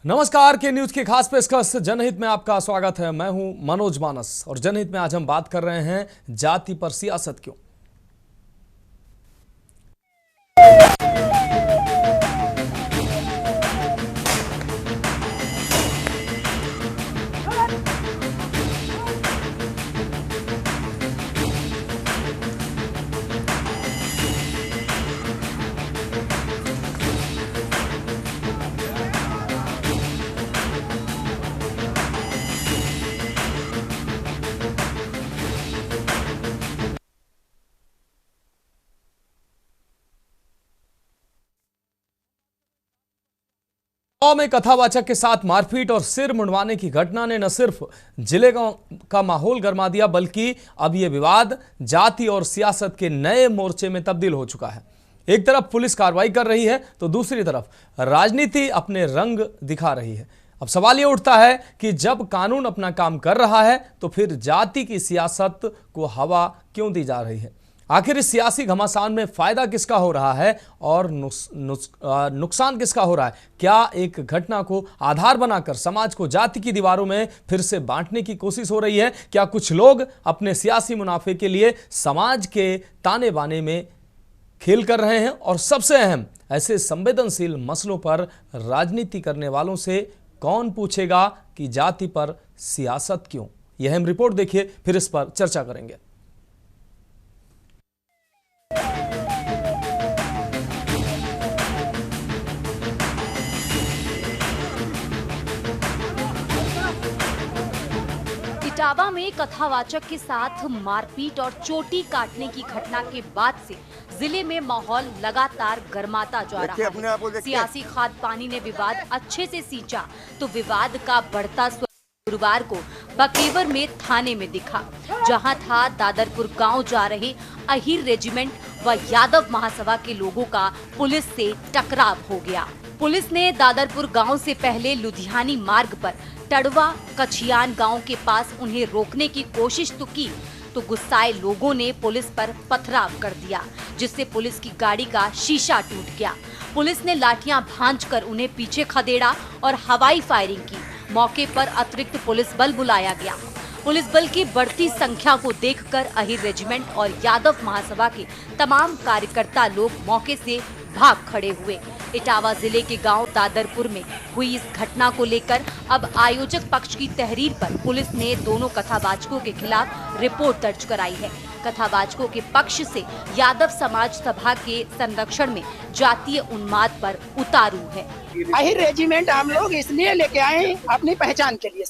नमस्कार के न्यूज की खास पेशकश जनहित में आपका स्वागत है। मैं हूं मनोज मानस और जनहित में आज हम बात कर रहे हैं जाति पर सियासत क्यों। गांव में कथावाचक के साथ मारपीट और सिर मुंडवाने की घटना ने न सिर्फ जिले का माहौल गरमा दिया, बल्कि अब यह विवाद जाति और सियासत के नए मोर्चे में तब्दील हो चुका है। एक तरफ पुलिस कार्रवाई कर रही है तो दूसरी तरफ राजनीति अपने रंग दिखा रही है। अब सवाल यह उठता है कि जब कानून अपना काम कर रहा है तो फिर जाति की सियासत को हवा क्यों दी जा रही है। आखिर इस सियासी घमासान में फायदा किसका हो रहा है और नुकसान किसका हो रहा है। क्या एक घटना को आधार बनाकर समाज को जाति की दीवारों में फिर से बांटने की कोशिश हो रही है। क्या कुछ लोग अपने सियासी मुनाफे के लिए समाज के ताने बाने में खेल कर रहे हैं, और सबसे अहम, ऐसे संवेदनशील मसलों पर राजनीति करने वालों से कौन पूछेगा कि जाति पर सियासत क्यों। यह अहम रिपोर्ट देखिए, फिर इस पर चर्चा करेंगे। इटावा में कथावाचक के साथ मारपीट और चोटी काटने की घटना के बाद से जिले में माहौल लगातार गर्माता जा रहा है। सियासी खाद पानी ने विवाद अच्छे से सींचा तो विवाद का बढ़ता स्वरूप गुरुवार को बकेवर में थाने में दिखा, जहां था दादरपुर गांव जा रहे अहिर रेजिमेंट व यादव महासभा के लोगों का पुलिस से टकराव हो गया। पुलिस ने दादरपुर गांव से पहले लुधियानी मार्ग पर टड़वा कछियान गांव के पास उन्हें रोकने की कोशिश तो की, तो गुस्साए लोगों ने पुलिस पर पथराव कर दिया, जिससे पुलिस की गाड़ी का शीशा टूट गया। पुलिस ने लाठियां भांजकर उन्हें पीछे खदेड़ा और हवाई फायरिंग की। मौके पर अतिरिक्त पुलिस बल बुलाया गया। पुलिस बल की बढ़ती संख्या को देखकर अहिर रेजिमेंट और यादव महासभा के तमाम कार्यकर्ता लोग मौके से भाग खड़े हुए। इटावा जिले के गांव दादरपुर में हुई इस घटना को लेकर अब आयोजक पक्ष की तहरीर पर पुलिस ने दोनों कथावाचकों के खिलाफ रिपोर्ट दर्ज कराई है। कथावाचकों के पक्ष से यादव समाज सभा के संरक्षण में जातीय उन्माद पर उतारू है। अहिर रेजिमेंट हम लोग इसलिए लेके आए अपनी पहचान के लिए,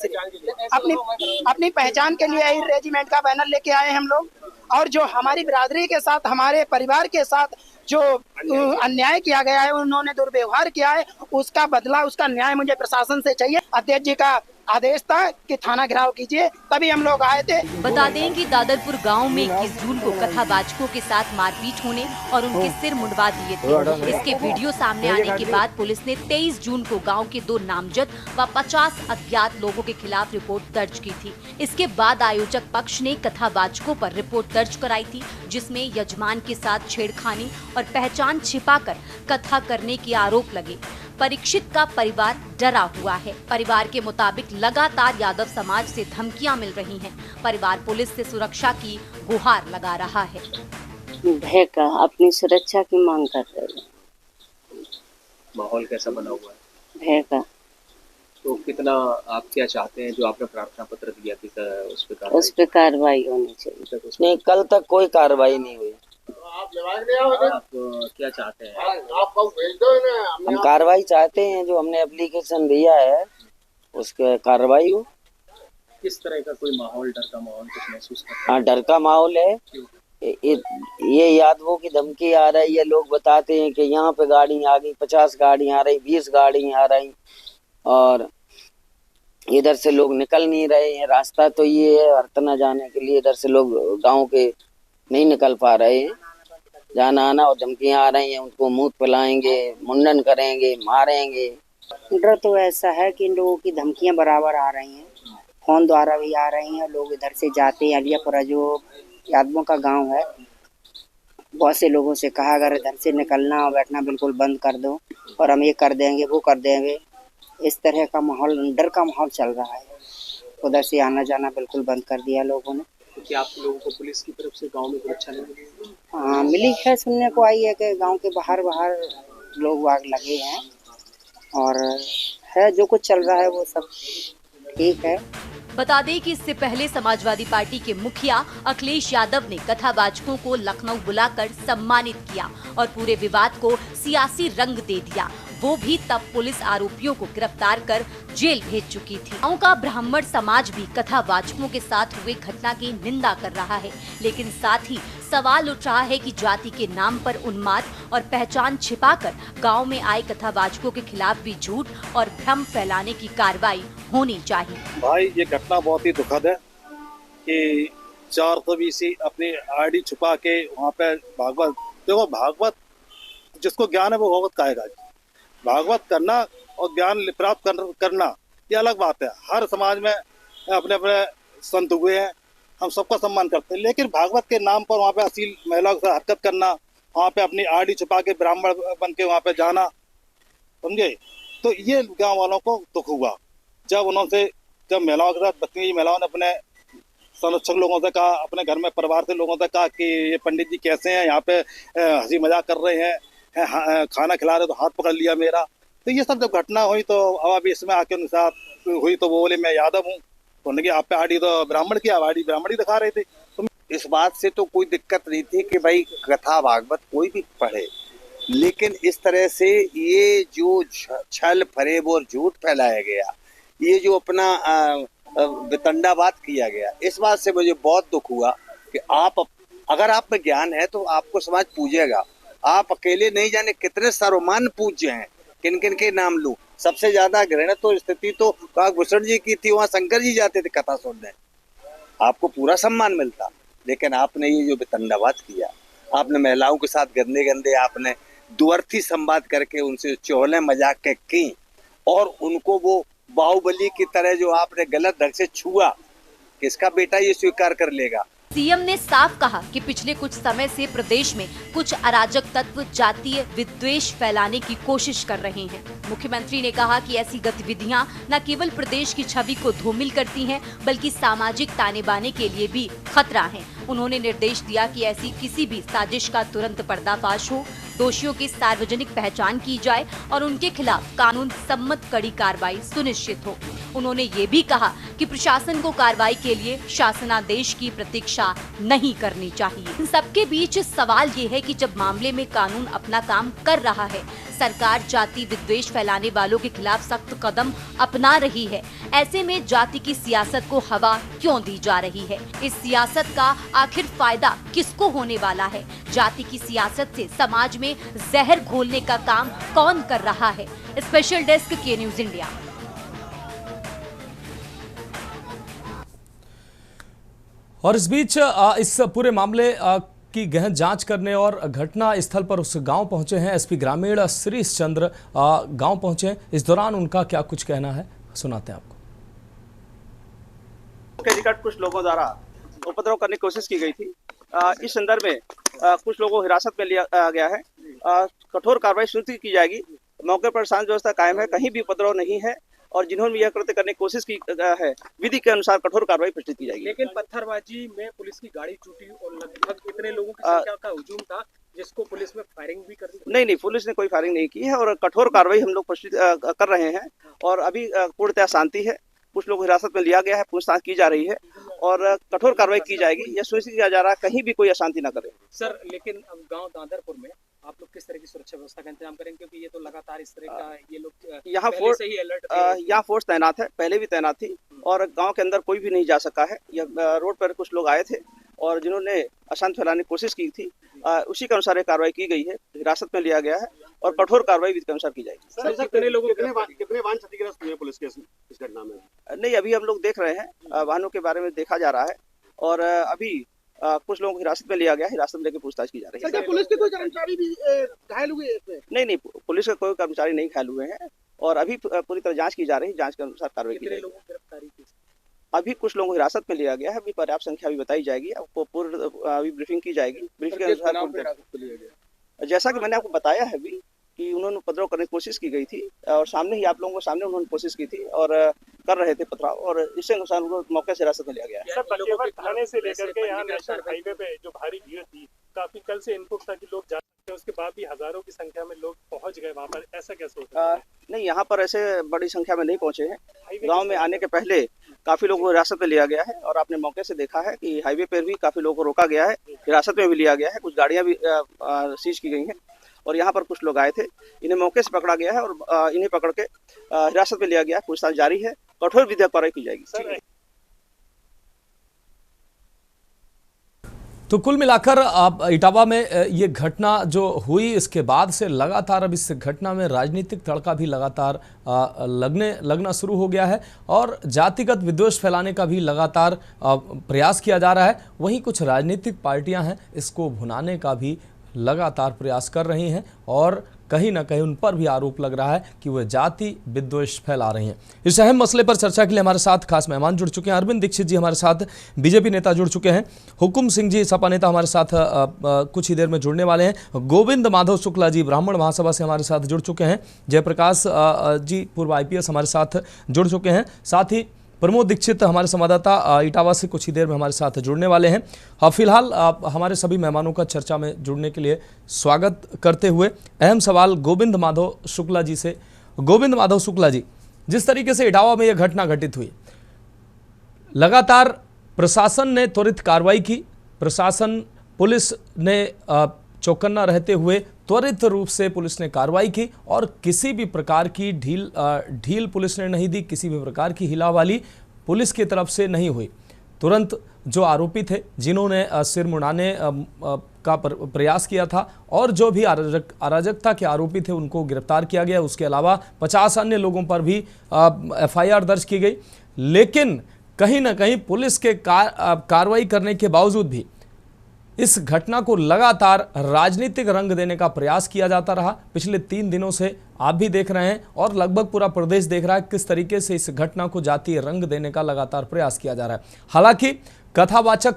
अपनी पहचान के लिए अहिर रेजिमेंट का बैनर लेके आए हम लोग। और जो हमारी बिरादरी के साथ, हमारे परिवार के साथ जो अन्याय किया गया है, उन्होंने दुर्व्यवहार किया है, उसका बदला, उसका न्याय मुझे प्रशासन से चाहिए। अध्यक्ष जी का आदेश था कि थाना घेराव कीजिए, तभी हम लोग आए थे। बता दें कि दादरपुर गांव में 21 जून को कथावाचकों के साथ मारपीट होने और उनके सिर मुंडवा दिए थे। इसके वीडियो सामने आने के बाद पुलिस ने 23 जून को गांव के 2 नामजद व 50 अज्ञात लोगों के खिलाफ रिपोर्ट दर्ज की थी। इसके बाद आयोजक पक्ष ने कथावाचकों पर रिपोर्ट दर्ज कराई थी, जिसमें यजमान के साथ छेड़खानी और पहचान छिपाकर कथा करने के आरोप लगे। परीक्षित का परिवार डरा हुआ है। परिवार के मुताबिक लगातार यादव समाज से धमकियां मिल रही हैं। परिवार पुलिस से सुरक्षा की गुहार लगा रहा है। भय का अपनी सुरक्षा की मांग कर रहे हैं। माहौल कैसा बना हुआ है? भय का। तो कितना आप क्या चाहते हैं, जो आपने प्रार्थना पत्र दिया कि उस पे कार्रवाई होनी चाहिए? नहीं, कल तक कोई कार्रवाई नहीं हुई। आप क्या चाहते हैं? हम कार्रवाई चाहते हैं, जो हमने एप्लीकेशन दिया है उसके कार्रवाई हो। किस तरह का कोई माहौल, डर का माहौल कुछ महसूस करते हैं? हाँ, डर का माहौल है। ये यादवों की धमकी आ रही है। लोग बताते हैं कि यहाँ पे गाड़ी आ गई, 50 गाड़ी आ रही, 20 गाड़ी आ रही, और इधर से लोग निकल नहीं रहे हैं। रास्ता तो ये है हरतना जाने के लिए, इधर से लोग गांव के नहीं निकल पा रहे हैं, जाना आना, और धमकियां आ रही हैं। उनको मुंह पिलाएंगे, मुंडन करेंगे, मारेंगे। डर तो ऐसा है कि इन लोगों की धमकियां बराबर आ रही हैं, फोन द्वारा भी आ रही हैं। लोग इधर से जाते हैं, अलियापुरा जो यादवों का गांव है, बहुत से लोगों से कहा अगर इधर से निकलना और बैठना बिल्कुल बंद कर दो और हम ये कर देंगे, वो कर देंगे। इस तरह का माहौल, डर का माहौल चल रहा है। उधर से आना जाना बिल्कुल बंद कर दिया लोगों ने। तो क्या आप लोगों को पुलिस की तरफ से गांव में सुरक्षा नहीं मिली? हाँ मिली है, सुनने को आई है कि गांव के बाहर बाहर लोग वाग लगे हैं, और है जो कुछ चल रहा है वो सब ठीक है। बता दें कि इससे पहले समाजवादी पार्टी के मुखिया अखिलेश यादव ने कथावाचकों को लखनऊ बुलाकर सम्मानित किया और पूरे विवाद को सियासी रंग दे दिया। वो भी तब पुलिस आरोपियों को गिरफ्तार कर जेल भेज चुकी थी। गांव का ब्राह्मण समाज भी कथावाचकों के साथ हुए घटना की निंदा कर रहा है, लेकिन साथ ही सवाल उठ रहा है कि जाति के नाम पर उन्माद और पहचान छिपाकर गांव में आए कथावाचकों के खिलाफ भी झूठ और भ्रम फैलाने की कार्रवाई होनी चाहिए। भाई ये घटना बहुत ही दुखद है कि 420 अपनी आईडी छुपा के वहाँ पे भागवत, देखो भागवत जिसको ज्ञान है वो भागवत कहेगा। भागवत करना और ज्ञान प्राप्त करना ये अलग बात है। हर समाज में अपने अपने संत हुए हैं, हम सबका सम्मान करते हैं, लेकिन भागवत के नाम पर वहाँ पे अश्लील महिलाओं के साथ हरकत करना, वहाँ पे अपनी आईडी छुपा के ब्राह्मण बन के वहाँ पे जाना, समझे, तो ये गाँव वालों को दुख हुआ जब महिलाओं के साथ बदतमीजी, महिलाओं ने अपने संरक्षक लोगों से कहा, अपने घर में परिवार से लोगों से कहा कि ये पंडित जी कैसे हैं, यहाँ पे हंसी मजाक कर रहे हैं, खाना खिला रहे तो हाथ पकड़ लिया मेरा। तो ये सब जब घटना हुई तो अब अभी इसमें आके उनके साथ हुई तो वो बोले मैं यादव हूँ, तो उन्होंने आप पे आईडी तो ब्राह्मण की आईडी ब्राह्मण ही दिखा रहे थे। तो इस बात से तो कोई दिक्कत नहीं थी कि भाई कथा भागवत कोई भी पढ़े, लेकिन इस तरह से ये जो छल फरेब और झूठ फैलाया गया, ये जो अपना वितंडावाद किया गया, इस बात से मुझे बहुत दुख हुआ कि अगर आप में ज्ञान है तो आपको समाज पूजेगा। आप अकेले नहीं जाने कितने सर्वमान पूज्य हैं, किन किन के नाम लूं। सबसे ज्यादा घृणित तो स्थिति तो काकभूषण जी की थी, वहां शंकर जी जाते थे कथा सुनने, आपको पूरा सम्मान मिलता। लेकिन आपने ये जो वितंडावाद किया, आपने महिलाओं के साथ गंदे गंदे आपने दुअर्थी संवाद करके उनसे चोले मजाक के की, और उनको वो बाहुबली की तरह जो आपने गलत ढंग से छुआ, किसका बेटा ये स्वीकार कर लेगा। सीएम ने साफ कहा कि पिछले कुछ समय से प्रदेश में कुछ अराजक तत्व जातीय विद्वेष फैलाने की कोशिश कर रहे हैं। मुख्यमंत्री ने कहा कि ऐसी गतिविधियां न केवल प्रदेश की छवि को धूमिल करती हैं, बल्कि सामाजिक ताने बाने के लिए भी खतरा है। उन्होंने निर्देश दिया कि ऐसी किसी भी साजिश का तुरंत पर्दाफाश हो, दोषियों की सार्वजनिक पहचान की जाए और उनके खिलाफ कानून सम्मत कड़ी कार्रवाई सुनिश्चित हो। उन्होंने ये भी कहा कि प्रशासन को कार्रवाई के लिए शासनादेश की प्रतीक्षा नहीं करनी चाहिए। इन सबके बीच सवाल ये है कि जब मामले में कानून अपना काम कर रहा है, सरकार जाति विद्वेष फैलाने वालों के खिलाफ सख्त कदम अपना रही है, ऐसे में जाति की सियासत को हवा क्यों दी जा रही है? इस सियासत का आखिर फायदा किसको होने वाला है? जाति की सियासत से समाज में जहर घोलने का काम कौन कर रहा है? स्पेशल डेस्क के न्यूज इंडिया। और इस बीच इस पूरे मामले की गहन जांच करने और घटना स्थल पर उस गांव पहुंचे हैं एसपी ग्रामीण श्रीश चंद्र गांव पहुंचे हैं। इस दौरान उनका क्या कुछ कहना है, सुनाते हैं आपको। के निकट कुछ लोगों द्वारा उपद्रव करने की कोशिश की गई थी। इस संदर्भ में कुछ लोगों को हिरासत में लिया गया है। कठोर कार्रवाई सुनिश्चित की जाएगी। मौके पर शांति व्यवस्था कायम है, कहीं भी उपद्रव नहीं है, और जिन्होंने यह कृत्य करने की कोशिश की है, विधि के अनुसार कठोर कार्रवाई प्रस्तुत की जाएगी। लेकिन पत्थरबाजी में पुलिस की गाड़ी टूटी और लगभग इतने लोगों की संख्या का हुजूम था, जिसको पुलिस में फायरिंग भी कर दी। नहीं, पुलिस ने कोई फायरिंग नहीं की है, और कठोर कार्रवाई हम लोग प्रस्तुत कर रहे हैं, और अभी पूर्णतः शांति है। कुछ लोग हिरासत में लिया गया है, पूछताछ की जा रही है, और कठोर कार्रवाई की जाएगी। यह सुनिश्चित किया जा रहा है कहीं भी कोई अशांति न करे। सर, लेकिन अब गांव दादरपुर में आप लोग किस तरह की सुरक्षा व्यवस्था का इंतजाम करेंगे, क्योंकि ये तो लगातार इस तरह का ये लोग यहाँ फोर्स तैनात है, पहले भी तैनात थी, और गांव के अंदर कोई भी नहीं जा सका है। रोड पर कुछ लोग आए थे और जिन्होंने अशांति फैलाने की कोशिश की थी, उसी के अनुसार कार्रवाई की गई है, हिरासत में लिया गया है, और कठोर कार्रवाई विधि के अनुसार की जाएगी। सर, कितने लोगों कितने वाहन क्षतिग्रस्त हुए पुलिस के इस घटना में? नहीं, अभी हम लोग देख रहे हैं, वाहनों के बारे में देखा जा रहा है, और अभी कुछ लोगों को हिरासत में लिया गया, हिरासत में लेकर पूछताछ की जा रही है। क्या पुलिस के कोई कर्मचारी भी घायल हुए इसमें? नहीं, पुलिस के कोई कर्मचारी नहीं घायल हुए हैं, और अभी पूरी तरह जांच की जा रही है, जांच के अनुसार कार्रवाई की जाएगी। गिरफ्तारी की? अभी कुछ लोगों को हिरासत में लिया गया है, अभी पर्याप्त संख्या अभी बताई जाएगी, आपको पूर्ण अभी ब्रीफिंग की जाएगी। ब्रीफिंग के अनुसार जैसा कि मैंने आपको बताया है अभी कि उन्होंने उपद्रव करने की कोशिश की गई थी और सामने ही आप लोगों को सामने उन्होंने कोशिश की थी और कर रहे थे पथराव, और इससे अनुसार उनको मौके से हिरासत में लिया गया है। सर, बचेवर थाने से लेकर के यहाँ नेशनल हाईवे पे जो भारी भीड़ थी, काफी कल से इनपुट था कि लोग जा सकते हैं, उसके बाद भी हजारों की संख्या में लोग पहुंच गए वहाँ पर, ऐसा कैसे होता है? नहीं, यहाँ पर ऐसे बड़ी संख्या में नहीं पहुंचे हैं। गांव में आने के पहले काफी लोगों को हिरासत में लिया गया है और आपने मौके से देखा है कि हाईवे पर भी काफी लोगों को रोका गया है, हिरासत में भी लिया गया है, कुछ गाड़ियां भी सीज की गई हैं और यहाँ पर कुछ लोग आए थे, इन्हें मौके से पकड़ा गया है और इन्हें पकड़ के हिरासत में लिया गया है। पूछताछ जारी है, कठोर विधिक कार्रवाई की जाएगी। तो कुल मिलाकर आप इटावा में ये घटना जो हुई, इसके बाद से लगातार अब इस घटना में राजनीतिक तड़का भी लगातार लगना शुरू हो गया है और जातिगत विद्वेष फैलाने का भी लगातार प्रयास किया जा रहा है। वहीं कुछ राजनीतिक पार्टियां हैं, इसको भुनाने का भी लगातार प्रयास कर रही हैं और कहीं ना कहीं उन पर भी आरोप लग रहा है कि वह जाति विद्वेष फैला रही हैं। इस अहम मसले पर चर्चा के लिए हमारे साथ खास मेहमान जुड़ चुके हैं। अरविंद दीक्षित जी हमारे साथ बीजेपी नेता जुड़ चुके हैं, हुकुम सिंह जी सपा नेता हमारे साथ कुछ ही देर में जुड़ने वाले हैं, गोविंद माधव शुक्ला जी ब्राह्मण महासभा से हमारे साथ जुड़ चुके हैं, जयप्रकाश जी पूर्व IPS हमारे साथ जुड़ चुके हैं, साथ ही प्रमोद दीक्षित हमारे संवाददाता इटावा से कुछ ही देर में हमारे साथ जुड़ने वाले हैं। फिलहाल हमारे सभी मेहमानों का चर्चा में जुड़ने के लिए स्वागत करते हुए अहम सवाल गोविंद माधव शुक्ला जी से। गोविंद माधव शुक्ला जी, जिस तरीके से इटावा में यह घटना घटित हुई, लगातार प्रशासन ने त्वरित कार्रवाई की, प्रशासन पुलिस ने चौकन्ना रहते हुए त्वरित रूप से पुलिस ने कार्रवाई की और किसी भी प्रकार की ढील पुलिस ने नहीं दी, किसी भी प्रकार की हिलावाली पुलिस की तरफ से नहीं हुई। तुरंत जो आरोपी थे, जिन्होंने सिर मुड़ाने का प्रयास किया था और जो भी अराजकता के आरोपी थे, उनको गिरफ्तार किया गया। उसके अलावा 50 अन्य लोगों पर भी FIR दर्ज की गई। लेकिन कहीं ना कहीं पुलिस के कार्रवाई करने के बावजूद भी इस घटना को लगातार राजनीतिक रंग देने का प्रयास किया जाता रहा। पिछले 3 दिनों से आप भी देख रहे हैं और लगभग पूरा प्रदेश देख रहा है किस तरीके से इस घटना को जातीय रंग देने का लगातार प्रयास किया जा रहा है। हालांकि कथावाचक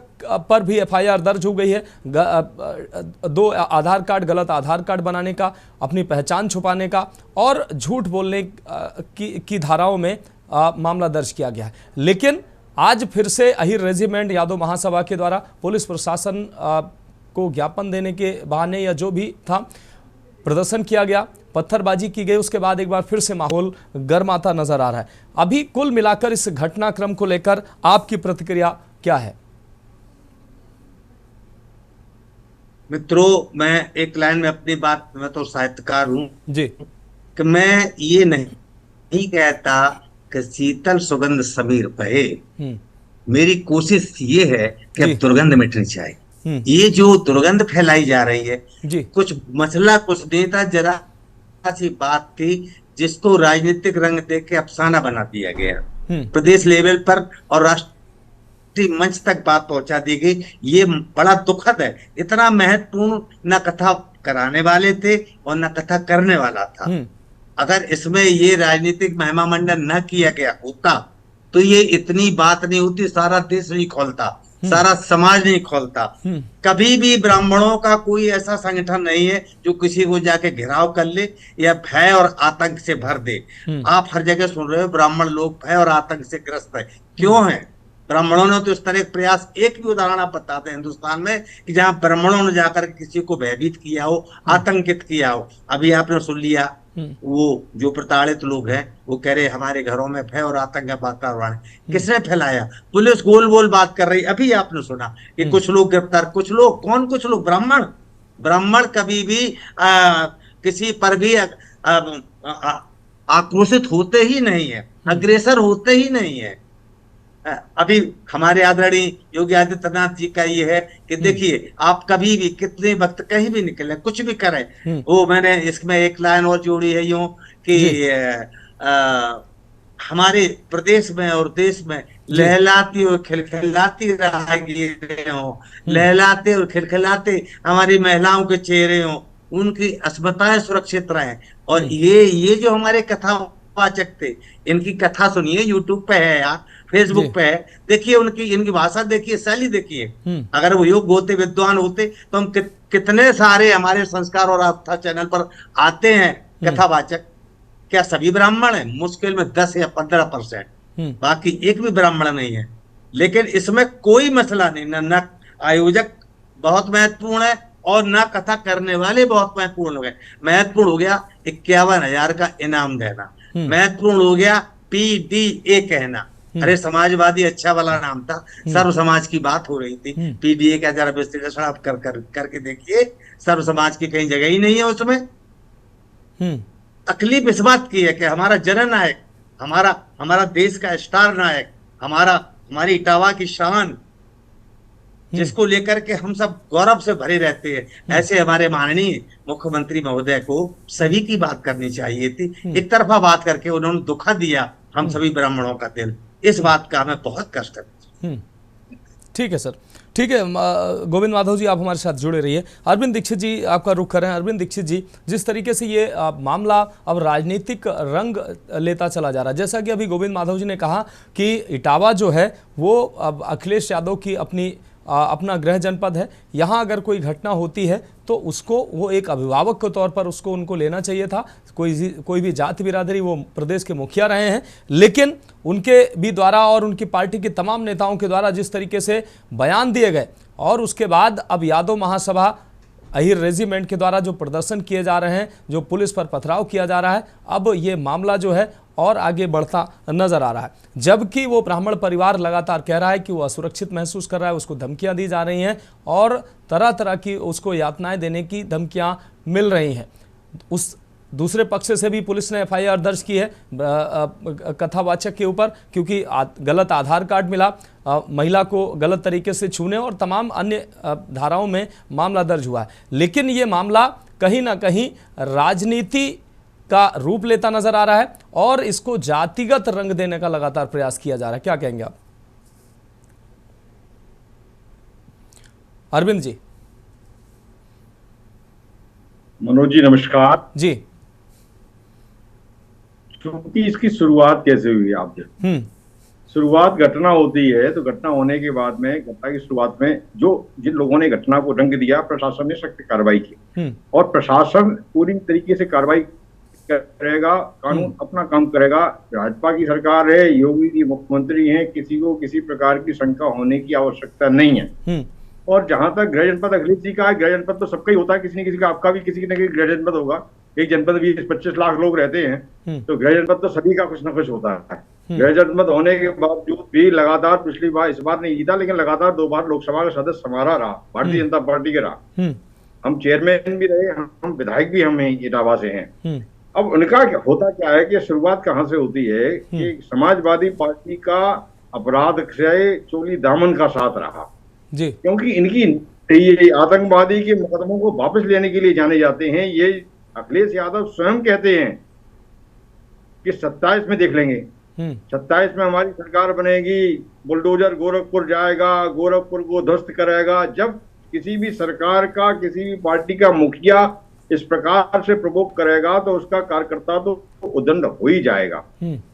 पर भी FIR दर्ज हो गई है। 2 आधार कार्ड, गलत आधार कार्ड बनाने का, अपनी पहचान छुपाने का और झूठ बोलने की धाराओं में मामला दर्ज किया गया है। लेकिन आज फिर से अहिर रेजिमेंट यादव महासभा के द्वारा पुलिस प्रशासन को ज्ञापन देने के बहाने या जो भी था प्रदर्शन किया गया, पत्थरबाजी की गई। उसके बाद एक बार फिर से माहौल गर्माता नजर आ रहा है। अभी कुल मिलाकर इस घटनाक्रम को लेकर आपकी प्रतिक्रिया क्या है? मित्रों, मैं एक लाइन में अपनी बात, मैं तो साहित्यकार हूं जी, कि मैं ये नहीं कहता कि शीतल सुगंध समीर बहे। मेरी कोशिश ये है कि अब दुर्गंध मिटनी चाहिए। ये जो दुर्गंध फैलाई जा रही है जी, कुछ मसला, कुछ नेता जरा सी बात थी जिसको राजनीतिक रंग दे के अफसाना बना दिया गया, प्रदेश लेवल पर और राष्ट्रीय मंच तक बात पहुंचा दी गई। ये बड़ा दुखद है। इतना महत्वपूर्ण न कथा कराने वाले थे और न कथा करने वाला था। अगर इसमें ये राजनीतिक महिमा मंडन न किया गया होता तो ये इतनी बात नहीं होती, सारा देश नहीं खोलता, सारा समाज नहीं खोलता। कभी भी ब्राह्मणों का कोई ऐसा संगठन नहीं है जो किसी को जाके घेराव कर ले या भय और आतंक से भर दे। आप हर जगह सुन रहे हो ब्राह्मण लोग भय और आतंक से ग्रस्त है। क्यों है? ब्राह्मणों ने तो इस तरह के प्रयास, एक भी उदाहरण आप बताते हैं हिंदुस्तान में कि जहां ब्राह्मणों ने जाकर किसी को भयभीत किया हो, आतंकित किया हो। अभी आपने सुन लिया, वो जो प्रताड़ित लोग हैं वो कह रहे हमारे घरों में भय और आतंक का वातावरण। किसने फैलाया? पुलिस गोल गोल बात कर रही। अभी आपने सुना कि कुछ लोग गिरफ्तार, कुछ लोग, कौन कुछ लोग? ब्राह्मण कभी भी किसी पर भी आक्रोशित होते ही नहीं है, अग्रेसर होते ही नहीं है। अभी हमारे आदरणीय योगी आदित्यनाथ जी का ये है कि देखिए, आप कभी भी कितने वक्त कहीं भी निकले, कुछ भी करें। वो मैंने इसमें एक लाइन और जोड़ी है यूं कि हमारे प्रदेश में और देश में लहलाती और खिलखिलाती राहगीरें हो, लहलाते और खिलखिलाते हमारी महिलाओं के चेहरे हो, उनकी अस्मिताएं सुरक्षित रहें। और ये जो हमारे कथावाचक थे, इनकी कथा सुनिए, यूट्यूब पे है यार, फेसबुक पे है, देखिए इनकी भाषा देखिए, शैली देखिए। अगर वो योग होते, विद्वान होते तो हम कितने सारे हमारे संस्कार और आस्था चैनल पर आते हैं कथावाचक, क्या सभी ब्राह्मण हैं? मुश्किल में 10 या 15%, बाकी एक भी ब्राह्मण नहीं है। लेकिन इसमें कोई मसला नहीं, न आयोजक बहुत महत्वपूर्ण है और ना कथा करने वाले बहुत महत्वपूर्ण हो गए। महत्वपूर्ण हो गया 51,000 का इनाम देना, महत्वपूर्ण हो गया PDA कहना। अरे समाजवादी अच्छा वाला नाम था, सर्व समाज की बात हो रही थी। PDA का जरा विश्लेषण आप करके देखिए, सर्व समाज की कहीं जगह ही नहीं है उसमें। तकलीफ इस बात की है कि हमारा जननायक, हमारा देश का स्टार नायक, हमारी इटावा की शान, जिसको लेकर के हम सब गौरव से भरे रहते हैं, ऐसे हमारे माननीय मुख्यमंत्री महोदय को सभी की बात करनी चाहिए थी। एक तरफा बात करके उन्होंने दुखा दिया हम सभी ब्राह्मणों का दिल। इस बात का हमें बहुत कष्ट है। ठीक है सर, ठीक है। गोविंद माधव जी, आप हमारे साथ जुड़े रहिए। अरविंद दीक्षित जी, आपका रुख करें। अरविंद दीक्षित जी, जिस तरीके से ये मामला अब राजनीतिक रंग लेता चला जा रहा है, जैसा कि अभी गोविंद माधव जी ने कहा कि इटावा जो है वो अब अखिलेश यादव की अपना गृह जनपद है। यहाँ अगर कोई घटना होती है तो उसको वो एक अभिभावक के तौर पर उनको लेना चाहिए था। कोई भी जाति बिरादरी, वो प्रदेश के मुखिया रहे हैं, लेकिन उनके भी द्वारा और उनकी पार्टी के तमाम नेताओं के द्वारा जिस तरीके से बयान दिए गए, और उसके बाद अब यादव महासभा अहिर रेजिमेंट के द्वारा जो प्रदर्शन किए जा रहे हैं, जो पुलिस पर पथराव किया जा रहा है, अब ये मामला जो है और आगे बढ़ता नजर आ रहा है। जबकि वो ब्राह्मण परिवार लगातार कह रहा है कि वो असुरक्षित महसूस कर रहा है, उसको धमकियां दी जा रही हैं और तरह तरह की उसको यातनाएं देने की धमकियां मिल रही हैं। उस दूसरे पक्ष से भी पुलिस ने FIR दर्ज की है कथावाचक के ऊपर, क्योंकि गलत आधार कार्ड मिला, महिला को गलत तरीके से छूने और तमाम अन्य धाराओं में मामला दर्ज हुआ है। लेकिन ये मामला कहीं ना कहीं राजनीति का रूप लेता नजर आ रहा है और इसको जातिगत रंग देने का लगातार प्रयास किया जा रहा है। क्या कहेंगे आप अरविंद जी? मनोज जी नमस्कार जी। क्योंकि इसकी शुरुआत कैसे हुई आप शुरुआत घटना होती है, तो घटना होने के बाद में, घटना की शुरुआत में जिन लोगों ने घटना को रंग दिया, प्रशासन ने सख्त कार्रवाई की और प्रशासन पूरी तरीके से कार्रवाई करेगा, कानून अपना काम करेगा। भाजपा की सरकार है, योगी जी मुख्यमंत्री हैं, किसी को किसी प्रकार की शंका होने की आवश्यकता नहीं है। और जहां तक गृह जनपद अखिलेश जी का है, गृह जनपद तो सबका ही होता है, किसी न किसी का, आपका भी किसी न किसी गृह जनपद होगा। एक जनपद 20-25 लाख लोग रहते हैं, तो गृह जनपद तो सभी का कुछ न कुछ होता है। गृह जनपद होने के बावजूद भी लगातार, पिछली बार, इस बार नहीं जीता, लेकिन लगातार 2 बार लोकसभा का सदस्य हमारा रहा, भारतीय जनता पार्टी का रहा। हम चेयरमैन भी रहे, हम विधायक भी, हम इटावा से हैं। अब उनका होता क्या है कि शुरुआत कहाँ से होती है कि समाजवादी पार्टी का अपराध से चोली दामन का साथ रहा जी, क्योंकि इनकी ये आतंकवादी के मुकदमों को वापस लेने के लिए जाने जाते हैं। ये अखिलेश यादव स्वयं कहते हैं कि 27 में देख लेंगे, 27 में हमारी सरकार बनेगी, बुलडोजर गोरखपुर जाएगा, गोरखपुर को ध्वस्त करेगा। जब किसी भी सरकार का, किसी भी पार्टी का मुखिया इस प्रकार से प्रवोक करेगा तो उसका कार्यकर्ता तो उद्दंड हो ही जाएगा।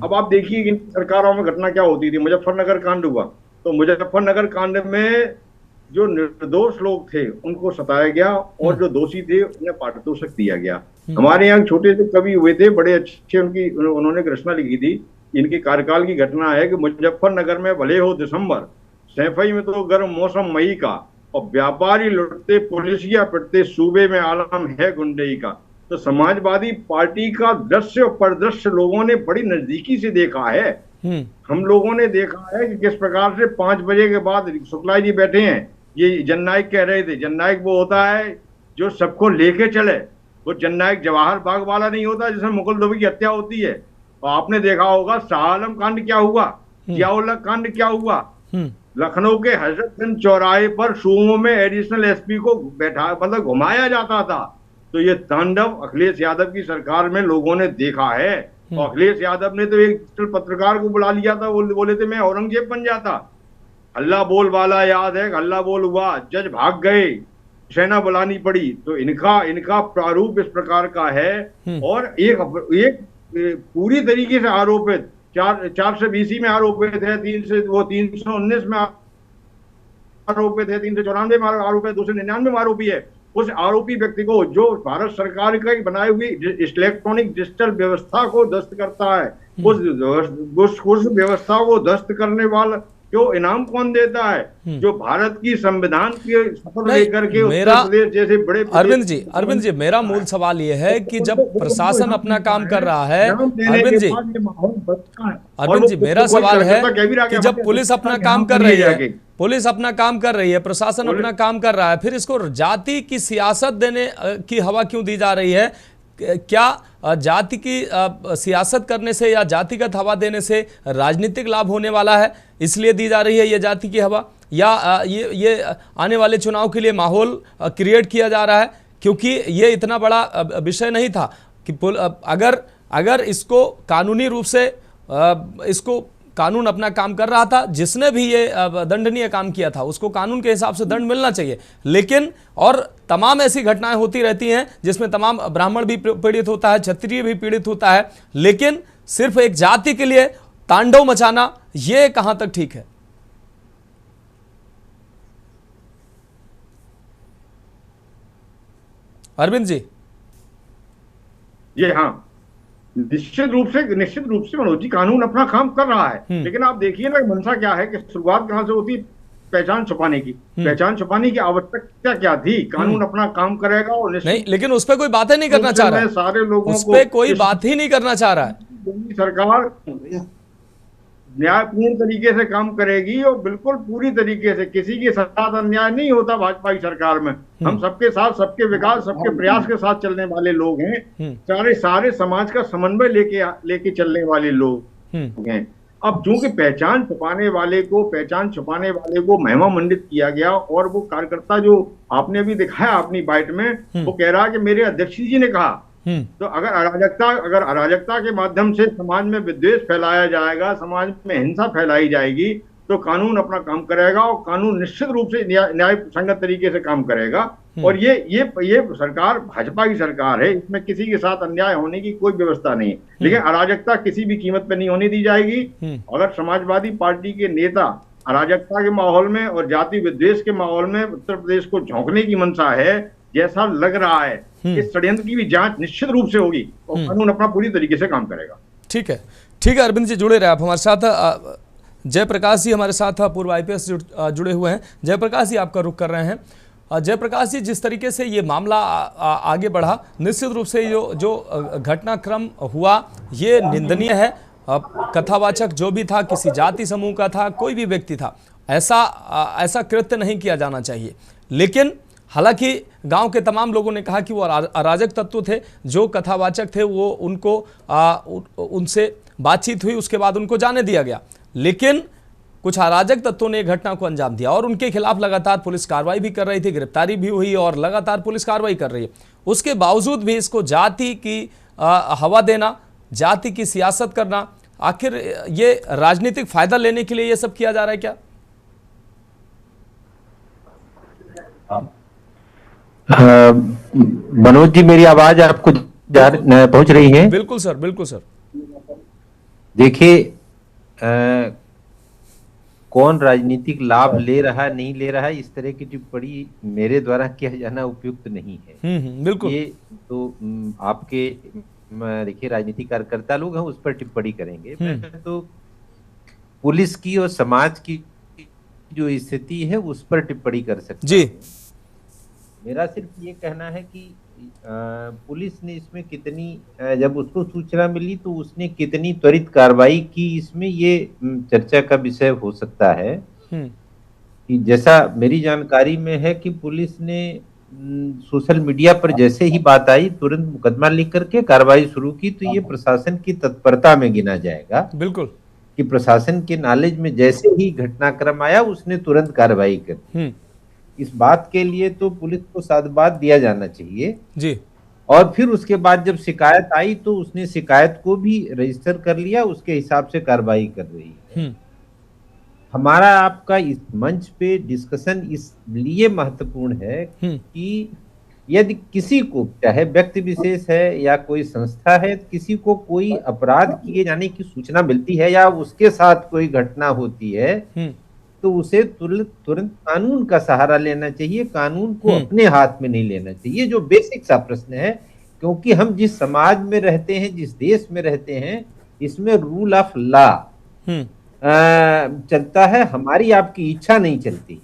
अब आप देखिए कि इन सरकारों में घटना क्या होती थी। मुजफ्फरनगर कांड हुआ तो मुजफ्फरनगर कांड में जो निर्दोष लोग थे उनको सताया गया और जो दोषी थे उन्हें पारितोषिक दिया गया। हमारे यहाँ छोटे से कवि हुए थे, बड़े अच्छे उन्होंने एक रचना लिखी थी। इनके कार्यकाल की घटना है कि मुजफ्फरनगर में भले हो दिसंबर, सैफई में तो गर्म मौसम मई का, और व्यापारी लुटते, पुलिसिया पिटते, सूबे में आलम है गुंडई का। तो समाजवादी पार्टी का दृश्य और परिदृश्य लोगों ने बड़ी नजदीकी से देखा है। हम लोगों ने देखा है कि किस प्रकार से 5 बजे के बाद, शुक्ला जी बैठे हैं, ये जननायक कह रहे थे, जननायक वो होता है जो सबको लेके चले। वो जननायक जवाहर बाग वाला नहीं होता जिसमें मुगल दुबे की हत्या होती है। और आपने देखा होगा शाह आलम कांड क्या हुआ, जियाउल्लाह कांड क्या हुआ। लखनऊ के हजरतगंज चौराहे पर सूमो में एडिशनल एसपी को बैठा, मतलब घुमाया जाता था। तो ये तांडव अखिलेश यादव की सरकार में लोगों ने देखा है। और अखिलेश यादव ने तो एक पत्रकार को बुला लिया था, बोले थे मैं औरंगजेब बन जाता। हल्ला बोल वाला याद है, हल्ला बोल हुआ, जज भाग गए, सेना बुलानी पड़ी। तो इनका प्रारूप इस प्रकार का है। और एक पूरी तरीके से आरोपित 420 में आरोपित है, 319 में आरोपित है, 394 में आरोपित है, 299 में आरोपी है। उस आरोपी व्यक्ति को, जो भारत सरकार का बनाई हुई इलेक्ट्रॉनिक डिजिटल व्यवस्था को ध्वस्त करता है, उस व्यवस्था को ध्वस्त करने वाला जो इनाम कौन देता है? जो भारत की संविधान की शपथ लेकर के मेरा जैसे बड़े अरविंद जी मेरा मूल सवाल ये है कि जब प्रशासन अपना काम कर रहा है, अरविंद जी मेरा सवाल है कि जब पुलिस अपना काम कर रही है, पुलिस अपना काम कर रही है, प्रशासन अपना काम कर रहा है, फिर इसको जाति की सियासत देने की हवा क्यों दी जा रही है? क्या जाति की सियासत करने से या जातिगत हवा देने से राजनीतिक लाभ होने वाला है, इसलिए दी जा रही है ये जाति की हवा, या ये आने वाले चुनाव के लिए माहौल क्रिएट किया जा रहा है? क्योंकि ये इतना बड़ा विषय नहीं था कि अगर इसको कानूनी रूप से इसको कानून अपना काम कर रहा था, जिसने भी ये दंडनीय काम किया था उसको कानून के हिसाब से दंड मिलना चाहिए। लेकिन और तमाम ऐसी घटनाएं होती रहती हैं जिसमें तमाम ब्राह्मण भी पीड़ित होता है, क्षत्रिय भी पीड़ित होता है, लेकिन सिर्फ एक जाति के लिए तांडव मचाना, ये कहां तक ठीक है? अरविंद जी। ये हाँ, निश्चित रूप से मनोज जी, कानून अपना काम कर रहा है, लेकिन आप देखिए ना मंशा क्या है कि शुरुआत कहां से होती? पहचान छुपाने की। पहचान छुपाने की आवश्यकता क्या थी? कानून अपना काम करेगा और नहीं, लेकिन उस पर कोई बात ही नहीं करना चाह रहा है, सारे लोगों उस पर कोई बात ही नहीं करना चाह रहा है। सरकार न्यायपूर्ण तरीके से काम करेगी और बिल्कुल पूरी तरीके से, किसी के साथ अन्याय नहीं होता भाजपा की सरकार में। हम सबके साथ, सबके विकास, सबके प्रयास के साथ चलने वाले लोग हैं, सारे समाज का समन्वय लेके चलने वाले लोग हैं। अब चूंकि पहचान छुपाने वाले को महिमा मंडित किया गया, और वो कार्यकर्ता जो आपने अभी दिखाया अपनी बाइट में, वो कह रहा है कि मेरे अध्यक्ष जी ने कहा, तो अगर अराजकता के माध्यम से समाज में विद्वेष फैलाया जाएगा, समाज में हिंसा फैलाई जाएगी, तो कानून अपना काम करेगा और कानून निश्चित रूप से न्याय संगत तरीके से काम करेगा। और ये सरकार भाजपा की सरकार है, इसमें किसी के साथ अन्याय होने की कोई व्यवस्था नहीं है, लेकिन अराजकता किसी भी कीमत पर नहीं होने दी जाएगी। अगर समाजवादी पार्टी के नेता अराजकता के माहौल में और जाति विद्वेष के माहौल में उत्तर प्रदेश को झोंकने की मंशा है, जैसा लग रहा है, इस षड्यंत्र की भी जांच निश्चित रूप से होगी और कानून अपना पूरी तरीके से काम करेगा। ठीक है अरविंद जी, जुड़े रहे आप हमारे साथ। जयप्रकाश जी हमारे साथ पूर्व IPS जुड़े हुए हैं। जयप्रकाश जी, आपका रुख कर रहे हैं। जयप्रकाश जी, जिस तरीके से ये मामला आगे बढ़ा, निश्चित रूप से जो घटनाक्रम हुआ ये निंदनीय है। कथावाचक जो भी था, किसी जाति समूह का था, कोई भी व्यक्ति था, ऐसा कृत्य नहीं किया जाना चाहिए। लेकिन हालांकि गांव के तमाम लोगों ने कहा कि वो अराजक तत्व थे, जो कथावाचक थे वो उनसे बातचीत हुई, उसके बाद उनको जाने दिया गया। लेकिन कुछ अराजक तत्वों ने घटना को अंजाम दिया और उनके खिलाफ लगातार पुलिस कार्रवाई भी कर रही थी, गिरफ्तारी भी हुई और लगातार पुलिस कार्रवाई कर रही है। उसके बावजूद भी इसको जाति की हवा देना, जाति की सियासत करना, आखिर ये राजनीतिक फायदा लेने के लिए ये सब किया जा रहा है क्या? मनोज जी, मेरी आवाज आपको पहुंच रही है? बिल्कुल सर, बिल्कुल सर। देखिए, कौन राजनीतिक लाभ ले रहा है नहीं ले रहा है, इस तरह की टिप्पणी मेरे द्वारा किया जाना उपयुक्त नहीं है। बिल्कुल। ये तो आपके देखिए राजनीतिक कार्यकर्ता लोग हैं, उस पर टिप्पणी करेंगे। मैं तो पुलिस की और समाज की जो स्थिति है उस पर टिप्पणी कर सकता जी। मेरा सिर्फ ये कहना है कि पुलिस ने इसमें कितनी, जब उसको सूचना मिली तो उसने कितनी त्वरित कार्रवाई की, इसमें ये चर्चा का विषय हो सकता है। कि जैसा मेरी जानकारी में है कि पुलिस ने सोशल मीडिया पर जैसे ही बात आई तुरंत मुकदमा लिख करके कार्रवाई शुरू की, तो ये प्रशासन की तत्परता में गिना जाएगा। बिल्कुल, कि प्रशासन के नॉलेज में जैसे ही घटनाक्रम आया उसने तुरंत कार्रवाई कर दी। इस बात के लिए तो पुलिस को साधुवाद दिया जाना चाहिए जी। और फिर उसके बाद जब शिकायत आई तो उसने शिकायत को भी रजिस्टर कर लिया, उसके हिसाब से कार्रवाई कर रही है। हमारा आपका इस मंच पे डिस्कशन इसलिए महत्वपूर्ण है कि यदि किसी को, चाहे व्यक्ति विशेष है या कोई संस्था है, किसी को कोई अपराध किए जाने की सूचना मिलती है या उसके साथ कोई घटना होती है, तो उसे तुरंत कानून का सहारा लेना चाहिए, कानून को अपने हाथ में नहीं लेना चाहिए, जो बेसिक सा प्रश्न है। क्योंकि हम जिस समाज में रहते हैं, जिस देश में रहते हैं, इसमें रूल ऑफ लॉ चलता है, हमारी आपकी इच्छा नहीं चलती।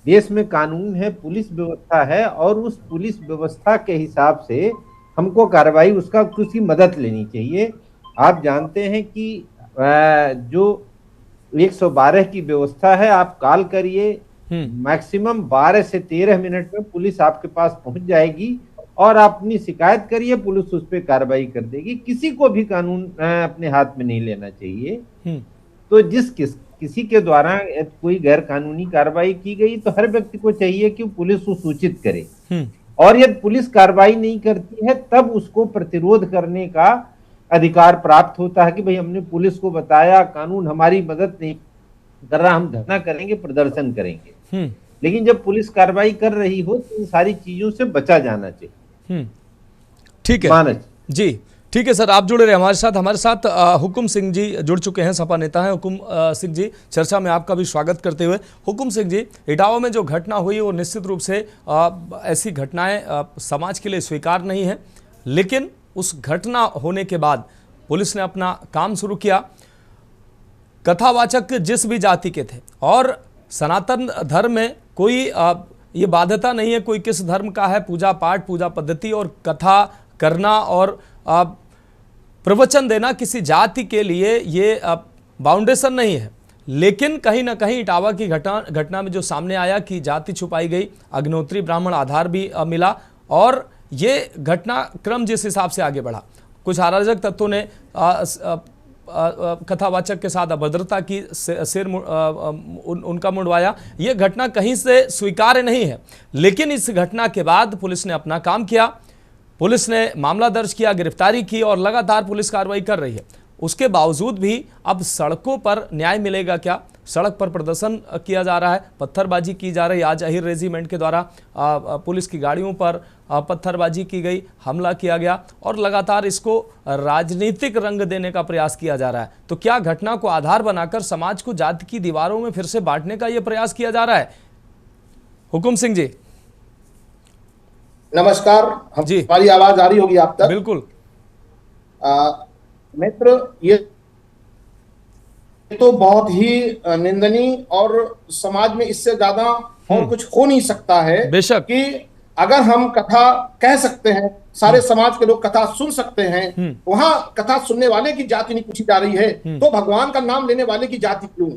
देश में कानून है, पुलिस व्यवस्था है, और उस पुलिस व्यवस्था के हिसाब से हमको कार्रवाई उसका कुछ मदद लेनी चाहिए। आप जानते हैं कि जो 112 की व्यवस्था है, आप कॉल करिए, मैक्सिमम 12 से 13 मिनट में पुलिस आपके पास पहुंच जाएगी और आप अपनी शिकायत करिए, पुलिस उस पर कार्रवाई कर देगी। किसी को भी कानून अपने हाथ में नहीं लेना चाहिए। तो किसी के द्वारा कोई गैर कानूनी कार्रवाई की गई तो हर व्यक्ति को चाहिए कि पुलिस को सूचित करे, और यदि पुलिस कार्रवाई नहीं करती है तब उसको प्रतिरोध करने का अधिकार प्राप्त होता है कि भाई हमने पुलिस को बताया, कानून हमारी मदद नहीं कर रहा, हम धरना करेंगे, प्रदर्शन करेंगे। लेकिन जब पुलिस कार्रवाई कर रही हो तो इन सारी चीजों से बचा जाना चाहिए। ठीक है जी, ठीक है सर, आप जुड़े रहे हमारे साथ हुकुम सिंह जी जुड़ चुके हैं, सपा नेता हैं। हुकुम सिंह जी, चर्चा में आपका भी स्वागत करते हुए। हुकुम सिंह जी, इटावा में जो घटना हुई वो निश्चित रूप से ऐसी घटनाएं समाज के लिए स्वीकार नहीं है, लेकिन उस घटना होने के बाद पुलिस ने अपना काम शुरू किया। कथावाचक जिस भी जाति के थे, और सनातन धर्म में कोई ये बाध्यता नहीं है कोई किस धर्म का है, पूजा पाठ, पूजा पद्धति और कथा करना और प्रवचन देना किसी जाति के लिए ये बाउंडेशन नहीं है। लेकिन कहीं ना कहीं इटावा की घटना में जो सामने आया कि जाति छुपाई गई, अग्निहोत्री ब्राह्मण आधार भी मिला, और ये घटनाक्रम जिस हिसाब से आगे बढ़ा, कुछ अराजक तत्वों ने कथावाचक के साथ अभद्रता की, सिर उनका मुंडवाया, ये घटना कहीं से स्वीकार्य नहीं है। लेकिन इस घटना के बाद पुलिस ने अपना काम किया, पुलिस ने मामला दर्ज किया, गिरफ्तारी की, और लगातार पुलिस कार्रवाई कर रही है। उसके बावजूद भी अब सड़कों पर न्याय मिलेगा क्या? सड़क पर प्रदर्शन किया जा रहा है, पत्थरबाजी की जा रही है। आज अहिर रेजिमेंट के द्वारा पुलिस की गाड़ियों पर पत्थरबाजी की गई, हमला किया गया, और लगातार इसको राजनीतिक रंग देने का प्रयास किया जा रहा है। तो क्या घटना को आधार बनाकर समाज को जाति की दीवारों में फिर से बांटने का यह प्रयास किया जा रहा है? हुकुम सिंह जी नमस्कार जी, हमारी आवाज आ रही होगी आप तक? बिल्कुल मित्र, ये तो बहुत ही निंदनीय, और समाज में इससे ज्यादा और कुछ हो नहीं सकता है। बेशक कि अगर हम कथा कह सकते हैं, सारे समाज के लोग कथा सुन सकते हैं, वहां कथा सुनने वाले की जाति नहीं पूछी जा रही है, तो भगवान का नाम लेने वाले की जाति क्यों?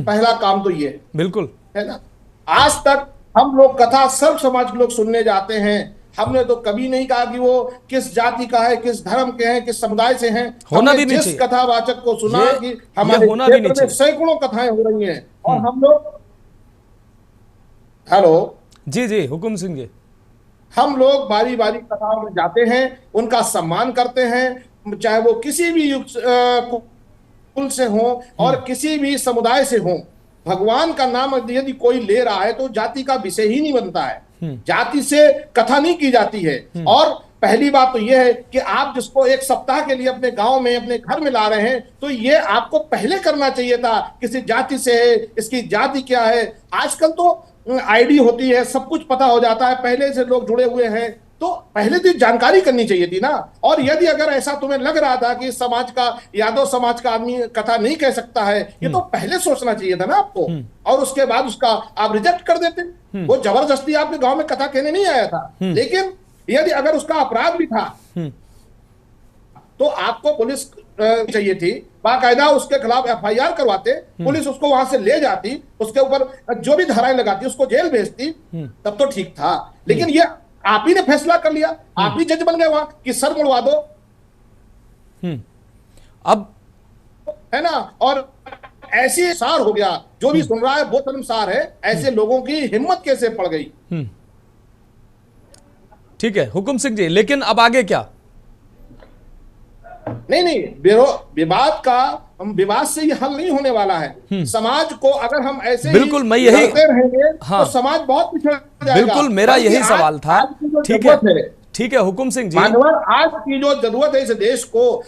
पहला काम तो ये बिल्कुल है ना। आज तक हम लोग कथा सर्व समाज के लोग सुनने जाते हैं, हमने तो कभी नहीं कहा कि वो किस जाति का है, किस धर्म के हैं, किस समुदाय से हैं। होना भी नहीं जिस चाहिए। कथावाचक को सुना कि हमारे क्षेत्र में सैकड़ों कथाएं हो रही हैं, और हम लोग हेलो जी हुकुम सिंह जी, हम लोग बारी बारी कथाओं में जाते हैं, उनका सम्मान करते हैं, चाहे वो किसी भी कुल से हो और किसी भी समुदाय से हो। भगवान का नाम यदि कोई ले रहा है तो जाति का विषय ही नहीं बनता है, जाति से कथा नहीं की जाती है। और पहली बात तो यह है कि आप जिसको एक सप्ताह के लिए अपने गांव में, अपने घर में ला रहे हैं, तो ये आपको पहले करना चाहिए था। किसी जाति से है, इसकी जाति क्या है। आजकल तो आईडी होती है, सब कुछ पता हो जाता है, पहले से लोग जुड़े हुए हैं, तो पहले तो जानकारी करनी चाहिए थी ना। और यदि अगर ऐसा तुम्हें लग रहा था कि समाज का, यादव समाज का आदमी कथा नहीं कह सकता है, ये तो पहले सोचना चाहिए था ना आपको, और उसके बाद उसका आप रिजेक्ट कर देते। वो जबरदस्ती आपके गांव में कथा कहने नहीं आया था। लेकिन यदि अगर उसका अपराध भी था तो आपको पुलिस चाहिए थी, बाकायदा उसके खिलाफ एफआईआर करवाते, पुलिस उसको वहां से ले जाती, उसके ऊपर जो भी धाराएं लगाती, उसको जेल भेजती, तब तो ठीक था। लेकिन ये आप ही ने फैसला कर लिया, आप ही जज बन गए वहां कि सर मुड़वा दो। अब है ना, और ऐसे सार हो गया, जो भी सुन रहा है वो शर्मसार है, ऐसे लोगों की हिम्मत कैसे पड़ गई। ठीक है हुकुम सिंह जी, लेकिन अब आगे क्या? नहीं, विवाद से ये हल नहीं होने वाला है। समाज को अगर हम ऐसे बिल्कुल, मैं यही रहेंगे तो समाज बहुत पिछड़ जाएगा। बिल्कुल, मेरा यही सवाल था। ठीक है हुकुम सिंह जी, आज की जो जरूरत है इस देश को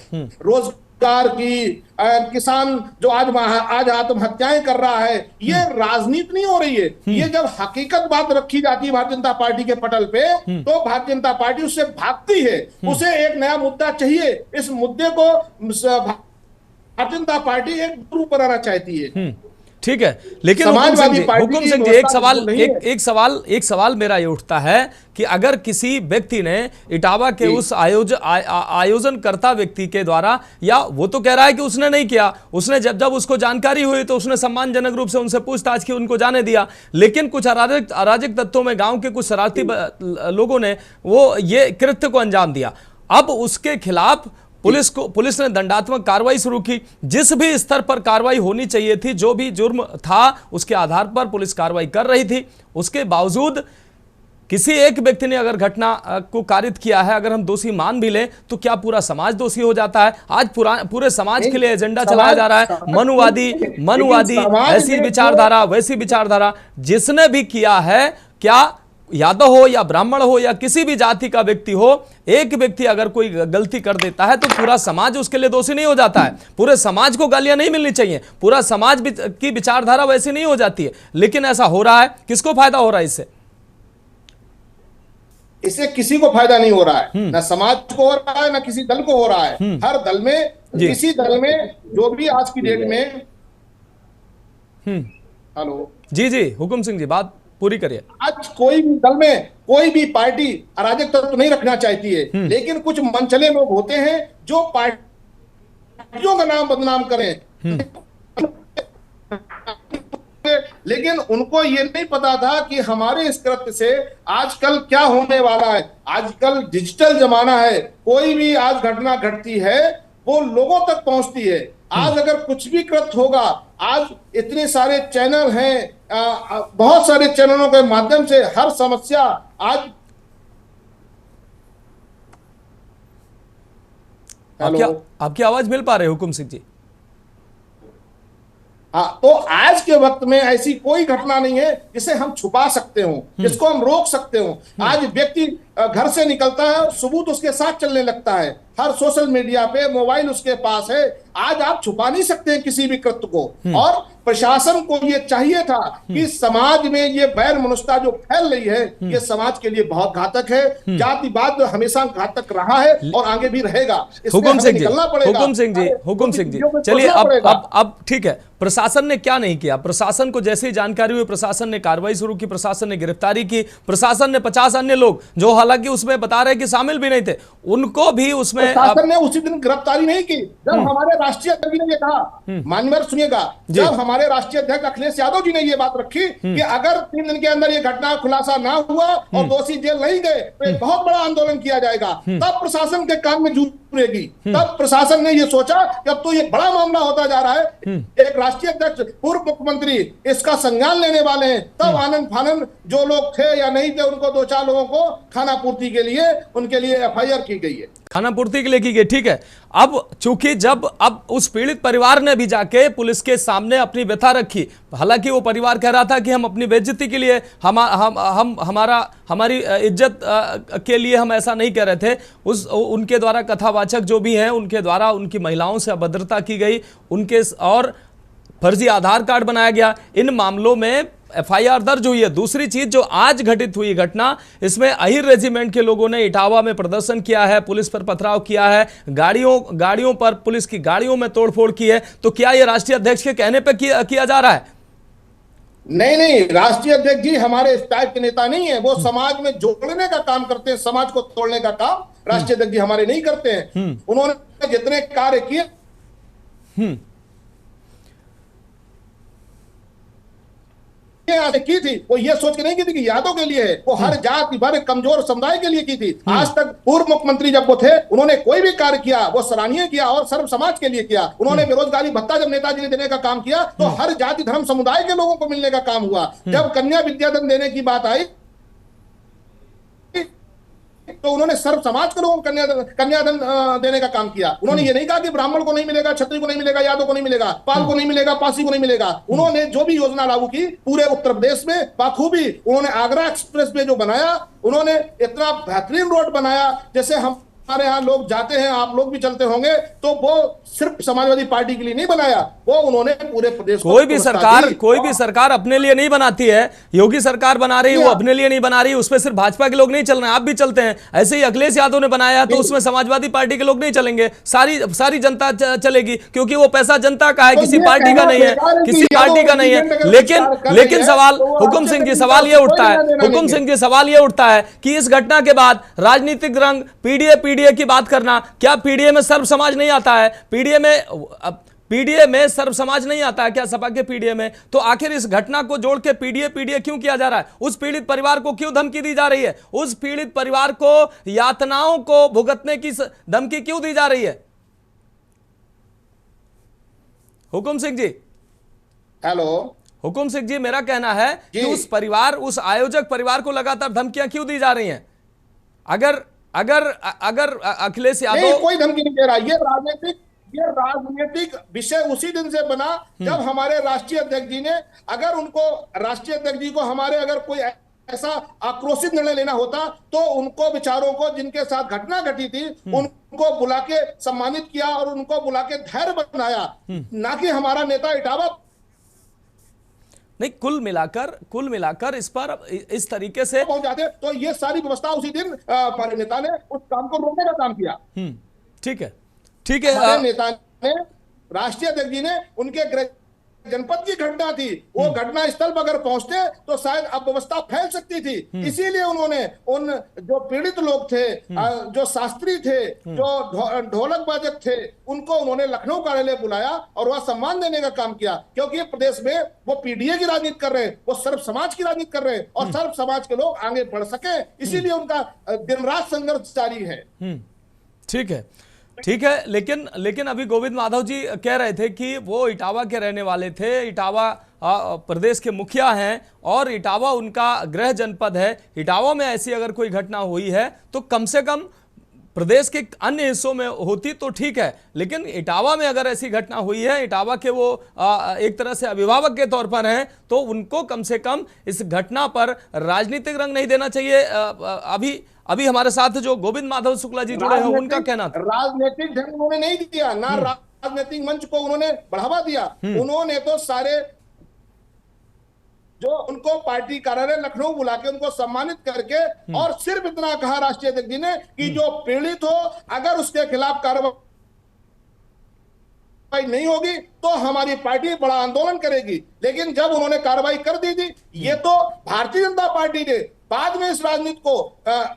रोजगार की, किसान जो आज आत्महत्याएं कर रहा है, ये राजनीति नहीं हो रही है। ये जब हकीकत बात रखी जाती है भारतीय जनता पार्टी के पटल पे, तो भारतीय जनता पार्टी उससे भागती है। उसे एक नया मुद्दा चाहिए। इस मुद्दे को भारतीय जनता पार्टी एक रूप बनाना चाहती है। ठीक है, लेकिन हुकुम सिंह जी एक सवाल मेरा ये उठता है कि अगर किसी व्यक्ति ने इटावा के उस आयोजनकर्ता व्यक्ति के द्वारा, या वो तो कह रहा है कि उसने नहीं किया, उसने जब उसको जानकारी हुई तो उसने सम्मानजनक रूप से उनसे पूछताछ की, उनको जाने दिया, लेकिन कुछ अराजक तत्वों में गांव के कुछ शरारती लोगों ने वो ये कृत्य को अंजाम दिया। अब उसके खिलाफ पुलिस ने दंडात्मक कार्रवाई शुरू की। जिस भी स्तर पर कार्रवाई होनी चाहिए थी, जो भी जुर्म था उसके आधार पर पुलिस कार्रवाई कर रही थी, उसके बावजूद किसी एक व्यक्ति ने अगर घटना को कारित किया है, अगर हम दोषी मान भी लें, तो क्या पूरा समाज दोषी हो जाता है? आज पूरे समाज के लिए एजेंडा चलाया जा रहा है, मनुवादी ऐसी विचारधारा वैसी विचारधारा। जिसने भी किया है, क्या यादव हो या ब्राह्मण हो या किसी भी जाति का व्यक्ति हो, एक व्यक्ति अगर कोई गलती कर देता है तो पूरा समाज उसके लिए दोषी नहीं हो जाता है। पूरे समाज को गालियां नहीं मिलनी चाहिए, पूरा समाज की विचारधारा वैसी नहीं हो जाती है, लेकिन ऐसा हो रहा है। किसको फायदा हो रहा है इससे? इससे किसी को फायदा नहीं हो रहा है, ना समाज को हो रहा है, ना किसी दल को हो रहा है। हर दल में, किसी दल में जो भी आज की डेट में हेलो जी हुकुम सिंह जी बात पूरी करिए। आज कोई भी दल में कोई भी पार्टी अराजक तत्व नहीं रखना चाहती है, लेकिन कुछ मनचले लोग होते हैं जो पार्टियों का नाम बदनाम करें, लेकिन उनको ये नहीं पता था कि हमारे इस कृत्य से आजकल क्या होने वाला है। आजकल डिजिटल जमाना है, कोई भी आज घटना घटती है वो लोगों तक पहुंचती है। आज अगर कुछ भी कृत्य होगा, आज इतने सारे चैनल हैं, बहुत सारे चैनलों के माध्यम से हर समस्या आज आपकी आवाज मिल पा रहे हुकुम सिंह जी? हाँ, तो आज के वक्त में ऐसी कोई घटना नहीं है जिसे हम छुपा सकते हो, जिसको हम रोक सकते हो। आज व्यक्ति घर से निकलता है, सबूत उसके साथ चलने लगता है, हर सोशल मीडिया पे मोबाइल उसके पास है। आज आप छुपा नहीं सकते हैं किसी भी कृत्य को। और प्रशासन को ये चाहिए था कि समाज में ये वैर मनुष्यता जो फैल रही है, ये समाज के लिए बहुत घातक है। जातिवाद हमेशा घातक रहा है और आगे भी रहेगा। हुकुम सिंह जी चलिए अब ठीक है, प्रशासन ने क्या नहीं किया? प्रशासन को जैसे ही जानकारी हुई, प्रशासन ने कार्रवाई शुरू की, प्रशासन ने गिरफ्तारी की, प्रशासन ने 50 अन्य लोग जो हालांकि उसमें बता रहे कि शामिल भी नहीं थे, उनको भी उसमें प्रशासन ने उसी दिन गिरफ्तारी नहीं की। जब हमारे राष्ट्रीय अध्यक्ष ने ये कहा, माननीय सुनिएगा, जब हमारे राष्ट्रीय अध्यक्ष अखिलेश यादव जी ने ये बात रखी कि अगर 3 दिन के अंदर ये घटना खुलासा ना हुआ और दोषी जेल नहीं गए तो एक बहुत बड़ा आंदोलन किया जाएगा, तब प्रशासन के काम में जूझ पड़ेगी। तब प्रशासन ने ये सोचा कि अब तो ये बड़ा मामला होता जा रहा है, एक राष्ट्रीय अध्यक्ष, पूर्व मुख्यमंत्री इसका संज्ञान लेने वाले हैं। तब आनंद फानंद जो लोग थे या नहीं थे, उनको 2-4 लोगों को खाना पूर्ति के लिए उनके लिए FIR की गई है, खाना पूर्ति के लिए की गई। ठीक है, अब चूंकि अब उस पीड़ित परिवार ने भी जाके पुलिस के सामने अपनी व्यथा रखी, हालांकि वो परिवार कह रहा था कि हम अपनी बेइज्जती के लिए, हमारी इज्जत के लिए हम ऐसा नहीं कह रहे थे। उनके द्वारा कथावाचक जो भी हैं, उनके द्वारा उनकी महिलाओं से अभद्रता की गई, उनके और फर्जी आधार कार्ड बनाया गया। इन मामलों में FIR दर्ज हुई है। दूसरी चीज जो आज घटित हुई घटना, इसमें अहिर रेजिमेंट के लोगों ने इटावा में प्रदर्शन किया है, पुलिस पर पथराव किया है, गाड़ियों पर, पुलिस की गाड़ियों में तोड़फोड़ की है। तो क्या यह राष्ट्रीय अध्यक्ष के कहने पर किया जा रहा है? नहीं, राष्ट्रीय अध्यक्ष जी हमारे इस टाइप के नेता नहीं है। वो समाज में जोड़ने का काम करते हैं, समाज को तोड़ने का काम राष्ट्रीय अध्यक्ष जी हमारे नहीं करते हैं। उन्होंने जितने कार्य किए की थी, वो ये सोच के नहीं की थी कि यादव के लिए है, वो हर जाति भर कमजोर समुदाय के लिए की थी। आज तक पूर्व मुख्यमंत्री जब वो थे, उन्होंने कोई भी कार्य किया वो सराहनीय किया और सर्व समाज के लिए किया। उन्होंने बेरोजगारी भत्ता जब नेताजी ने देने का काम किया तो हर जाति धर्म समुदाय के लोगों को मिलने का काम हुआ। जब कन्या विद्याधन देने की बात आई तो उन्होंने सर्व समाज के लोगों को कन्याधन देने का काम किया। उन्होंने ये नहीं कहा कि ब्राह्मण को नहीं मिलेगा, क्षत्रिय को नहीं मिलेगा, यादव को नहीं मिलेगा, पाल को नहीं मिलेगा, पासी को नहीं मिलेगा। उन्होंने जो भी योजना लागू की पूरे उत्तर प्रदेश में बाखूबी, उन्होंने आगरा एक्सप्रेस वे जो बनाया, उन्होंने इतना बेहतरीन रोड बनाया। जैसे हम हमारे यहाँ लोग जाते हैं, आप लोग भी चलते होंगे, तो वो सिर्फ समाजवादी पार्टी के लिए नहीं बनाया, वो उन्होंने पूरे प्रदेश को कोई भी सरकार अपने लिए नहीं बनाती है। योगी सरकार बना रही है, वो अपने लिए नहीं बना रही है, उसमें सिर्फ भाजपा के लोग नहीं चल रहे हैं, आप भी चलते हैं। ऐसे ही अखिलेश यादव ने बनाया तो उसमें समाजवादी पार्टी के लोग नहीं चलेंगे, सारी जनता चलेगी, क्योंकि वो पैसा जनता का है, किसी पार्टी का नहीं है, किसी पार्टी का नहीं है। लेकिन सवाल हुकुम सिंह जी, सवाल ये उठता है, हुकुम सिंह जी, सवाल ये उठता है कि इस घटना के बाद राजनीतिक रंग, पीडीए की बात करना, क्या पीडीए में सर्व समाज नहीं आता है? पीडीए में सर्व समाज नहीं आता है क्या सपा के पीडीए में? तो आखिर इस घटना को जोड़ के पीडीए क्यों किया जा रहा है? उस पीड़ित परिवार को क्यों धमकी दी जा रही है? उस पीड़ित परिवार को यातनाओं को भुगतने की धमकी क्यों दी जा रही है? हुकुम सिंह जी, हेलो हुकुम सिंह जी, मेरा कहना है कि उस आयोजक परिवार को लगातार धमकियां क्यों दी जा रही हैं? अगर अखिलेश यादव कोई धमकी नहीं दे रहा, ये राजनीतिक विषय उसी दिन से बना जब हमारे राष्ट्रीय अध्यक्ष जी ने, राष्ट्रीय अध्यक्ष जी को हमारे अगर कोई ऐसा आक्रोशित निर्णय लेना होता तो उनको विचारों को, जिनके साथ घटना घटी थी, उनको बुला के सम्मानित किया और उनको बुला के धैर्य बनाया, ना कि हमारा नेता इटावा। नहीं, कुल मिलाकर इस पर इस तरीके से पहुंच जाते तो ये सारी व्यवस्था उसी दिन हमारे नेता ने उस काम को रोकने का काम किया। ठीक है। हमारे नेता ने, राष्ट्रीय अध्यक्ष जी ने, उनके जनपद की घटना थी, वो घटना स्थल पर अगर पहुंचते तो शायद अव्यवस्था फैल सकती थी। इसीलिए उन्होंने उन जो पीड़ित लोग थे, जो शास्त्री थे, जो ढोलक बाजक थे, उनको उन्होंने लखनऊ कार्यालय बुलाया और वह सम्मान देने का काम किया, क्योंकि प्रदेश में वो पीडीए की राजनीति कर रहे हैं, वो सर्व समाज की राजनीति कर रहे हैं और सर्व समाज के लोग आगे बढ़ सके, इसीलिए उनका दिन रात संघर्ष जारी है। ठीक है, लेकिन अभी गोविंद माधव जी कह रहे थे कि वो इटावा के रहने वाले थे, इटावा प्रदेश के मुखिया हैं और इटावा उनका गृह जनपद है। इटावा में ऐसी अगर कोई घटना हुई है तो कम से कम प्रदेश के अन्य हिस्सों में होती तो ठीक है, लेकिन इटावा में अगर ऐसी घटना हुई है, इटावा के वो एक तरह से अभिभावक के तौर पर हैं, तो उनको कम से कम इस घटना पर राजनीतिक रंग नहीं देना चाहिए। अभी हमारे साथ जो गोविंद माधव शुक्ला जी जुड़े हैं, उनका कहना था राजनीतिक ढंग उन्होंने नहीं दिया, ना राजनीतिक मंच को उन्होंने बढ़ावा दिया। उन्होंने तो सारे जो उनको पार्टी कार्यालय लखनऊ बुला के उनको सम्मानित करके और सिर्फ इतना कहा राष्ट्रीय अध्यक्ष जी ने कि जो पीड़ित हो, अगर उसके खिलाफ कार्रवाई नहीं होगी तो हमारी पार्टी बड़ा आंदोलन करेगी। लेकिन जब उन्होंने कार्रवाई कर दी थी, ये तो भारतीय जनता पार्टी ने बाद में इस राजनीति को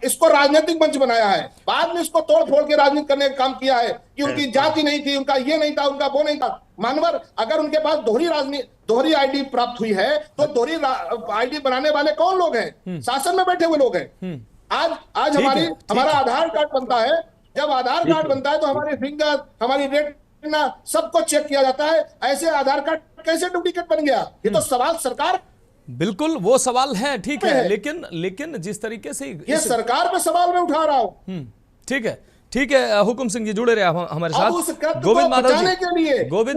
इसको राजनीतिक मंच बनाया है, बाद में इसको तोड़ फोड़ के राजनीति करने का काम किया है कि उनकी जाति नहीं थी, उनका ये नहीं था, उनका वो नहीं था। मानवर, अगर उनके पास दोहरी आईडी प्राप्त हुई है तो दोहरी आईडी बनाने वाले कौन लोग हैं? शासन में बैठे हुए लोग हैं। आज हमारा आधार कार्ड बनता है, जब आधार कार्ड बनता है तो हमारे फिंगर, हमारी रेटिना सबको चेक किया जाता है। ऐसे आधार कार्ड कैसे डुप्लीकेट बन गया? ये तो सवाल सरकार, बिल्कुल वो सवाल है, ठीक है, लेकिन जिस तरीके से ये सरकार पे सवाल मैं उठा रहा हूं। ठीक है, हुकुम सिंह जी जुड़े रहे हमारे साथ। गोविंद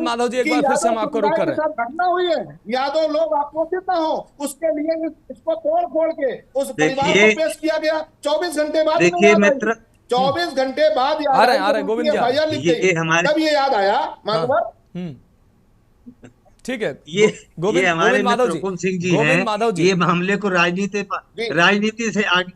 माधव जी एक बार फिर से हम आपको रोक कर रहे हैं। घटना हुई है, यादव लोग आक्रोशित ना हो, उसके लिए इसको तोड़ फोड़ के उस परिवार को पेश किया गया। 24 घंटे बाद, देखिए मित्र, 24 घंटे बाद आ रहे गोविंद जी, तब ये याद आया माधवर। ठीक है, ये हमारे मित्र हुकुम सिंह जी हैं, ये मामले को राजनीति से आगे,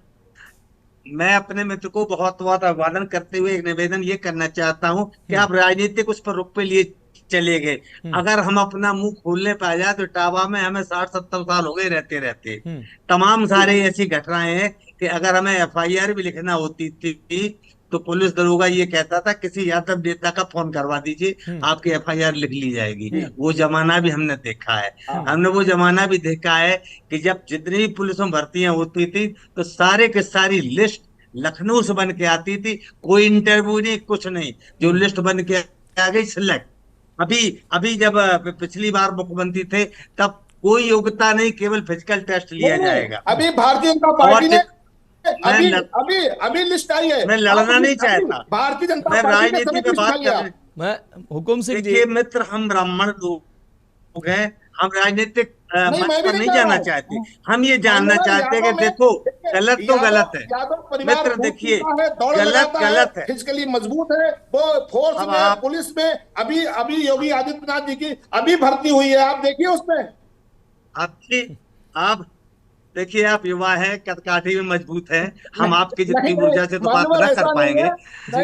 मैं अपने मित्र को बहुत बहुत अभिवादन करते हुए एक निवेदन ये करना चाहता हूं कि आप राजनीतिक उस पर रुख पे लिए चले गए। अगर हम अपना मुंह खोलने पे आ जाए तो इटावा में हमें 60-70 साल हो गए रहते तमाम सारे ऐसी घटनाएं हैं कि अगर हमें FIR भी लिखना होती थी तो पुलिस दरोगा ये कहता था किसी यादव नेता का फोन करवा दीजिए, आपकी FIR लिख ली जाएगी। वो जमाना भी हमने देखा है। हमने वो जमाना भी देखा है कि जब जितनी भी पुलिस में भर्तियां होती थी तो सारे के सारी लिस्ट लखनऊ से बन के आती थी, कोई इंटरव्यू नहीं, कुछ नहीं, जो लिस्ट बन के आ गई सिलेक्ट। अभी जब पिछली बार मुख्यमंत्री थे तब कोई योग्यता नहीं, केवल फिजिकल टेस्ट लिया जाएगा। अभी भारतीय जनता पार्टी ने अभी लिस्ट आई है। मैं लड़ना नहीं चाहता, भारतीय जनता मैं राजनीति पे बात कर मैं हुकुम सिंह जी, देखिए मित्र, हम ब्राह्मण लोग हैं, हम राजनीतिक मत पर नहीं जाना चाहते। हम ये जानना चाहते हैं कि देखो गलत तो गलत है मित्र, देखिए गलत है, फिजिकली मजबूत है, वो फोर्स में पुलिस में अभी योगी आदित्यनाथ जी की अभी भर्ती हुई है, आप देखिए उसमें। आप देखिए, आप युवा हैं, कदकाठी में मजबूत हैं, हम आपकी जितनी ऊर्जा से तो बात न कर पाएंगे,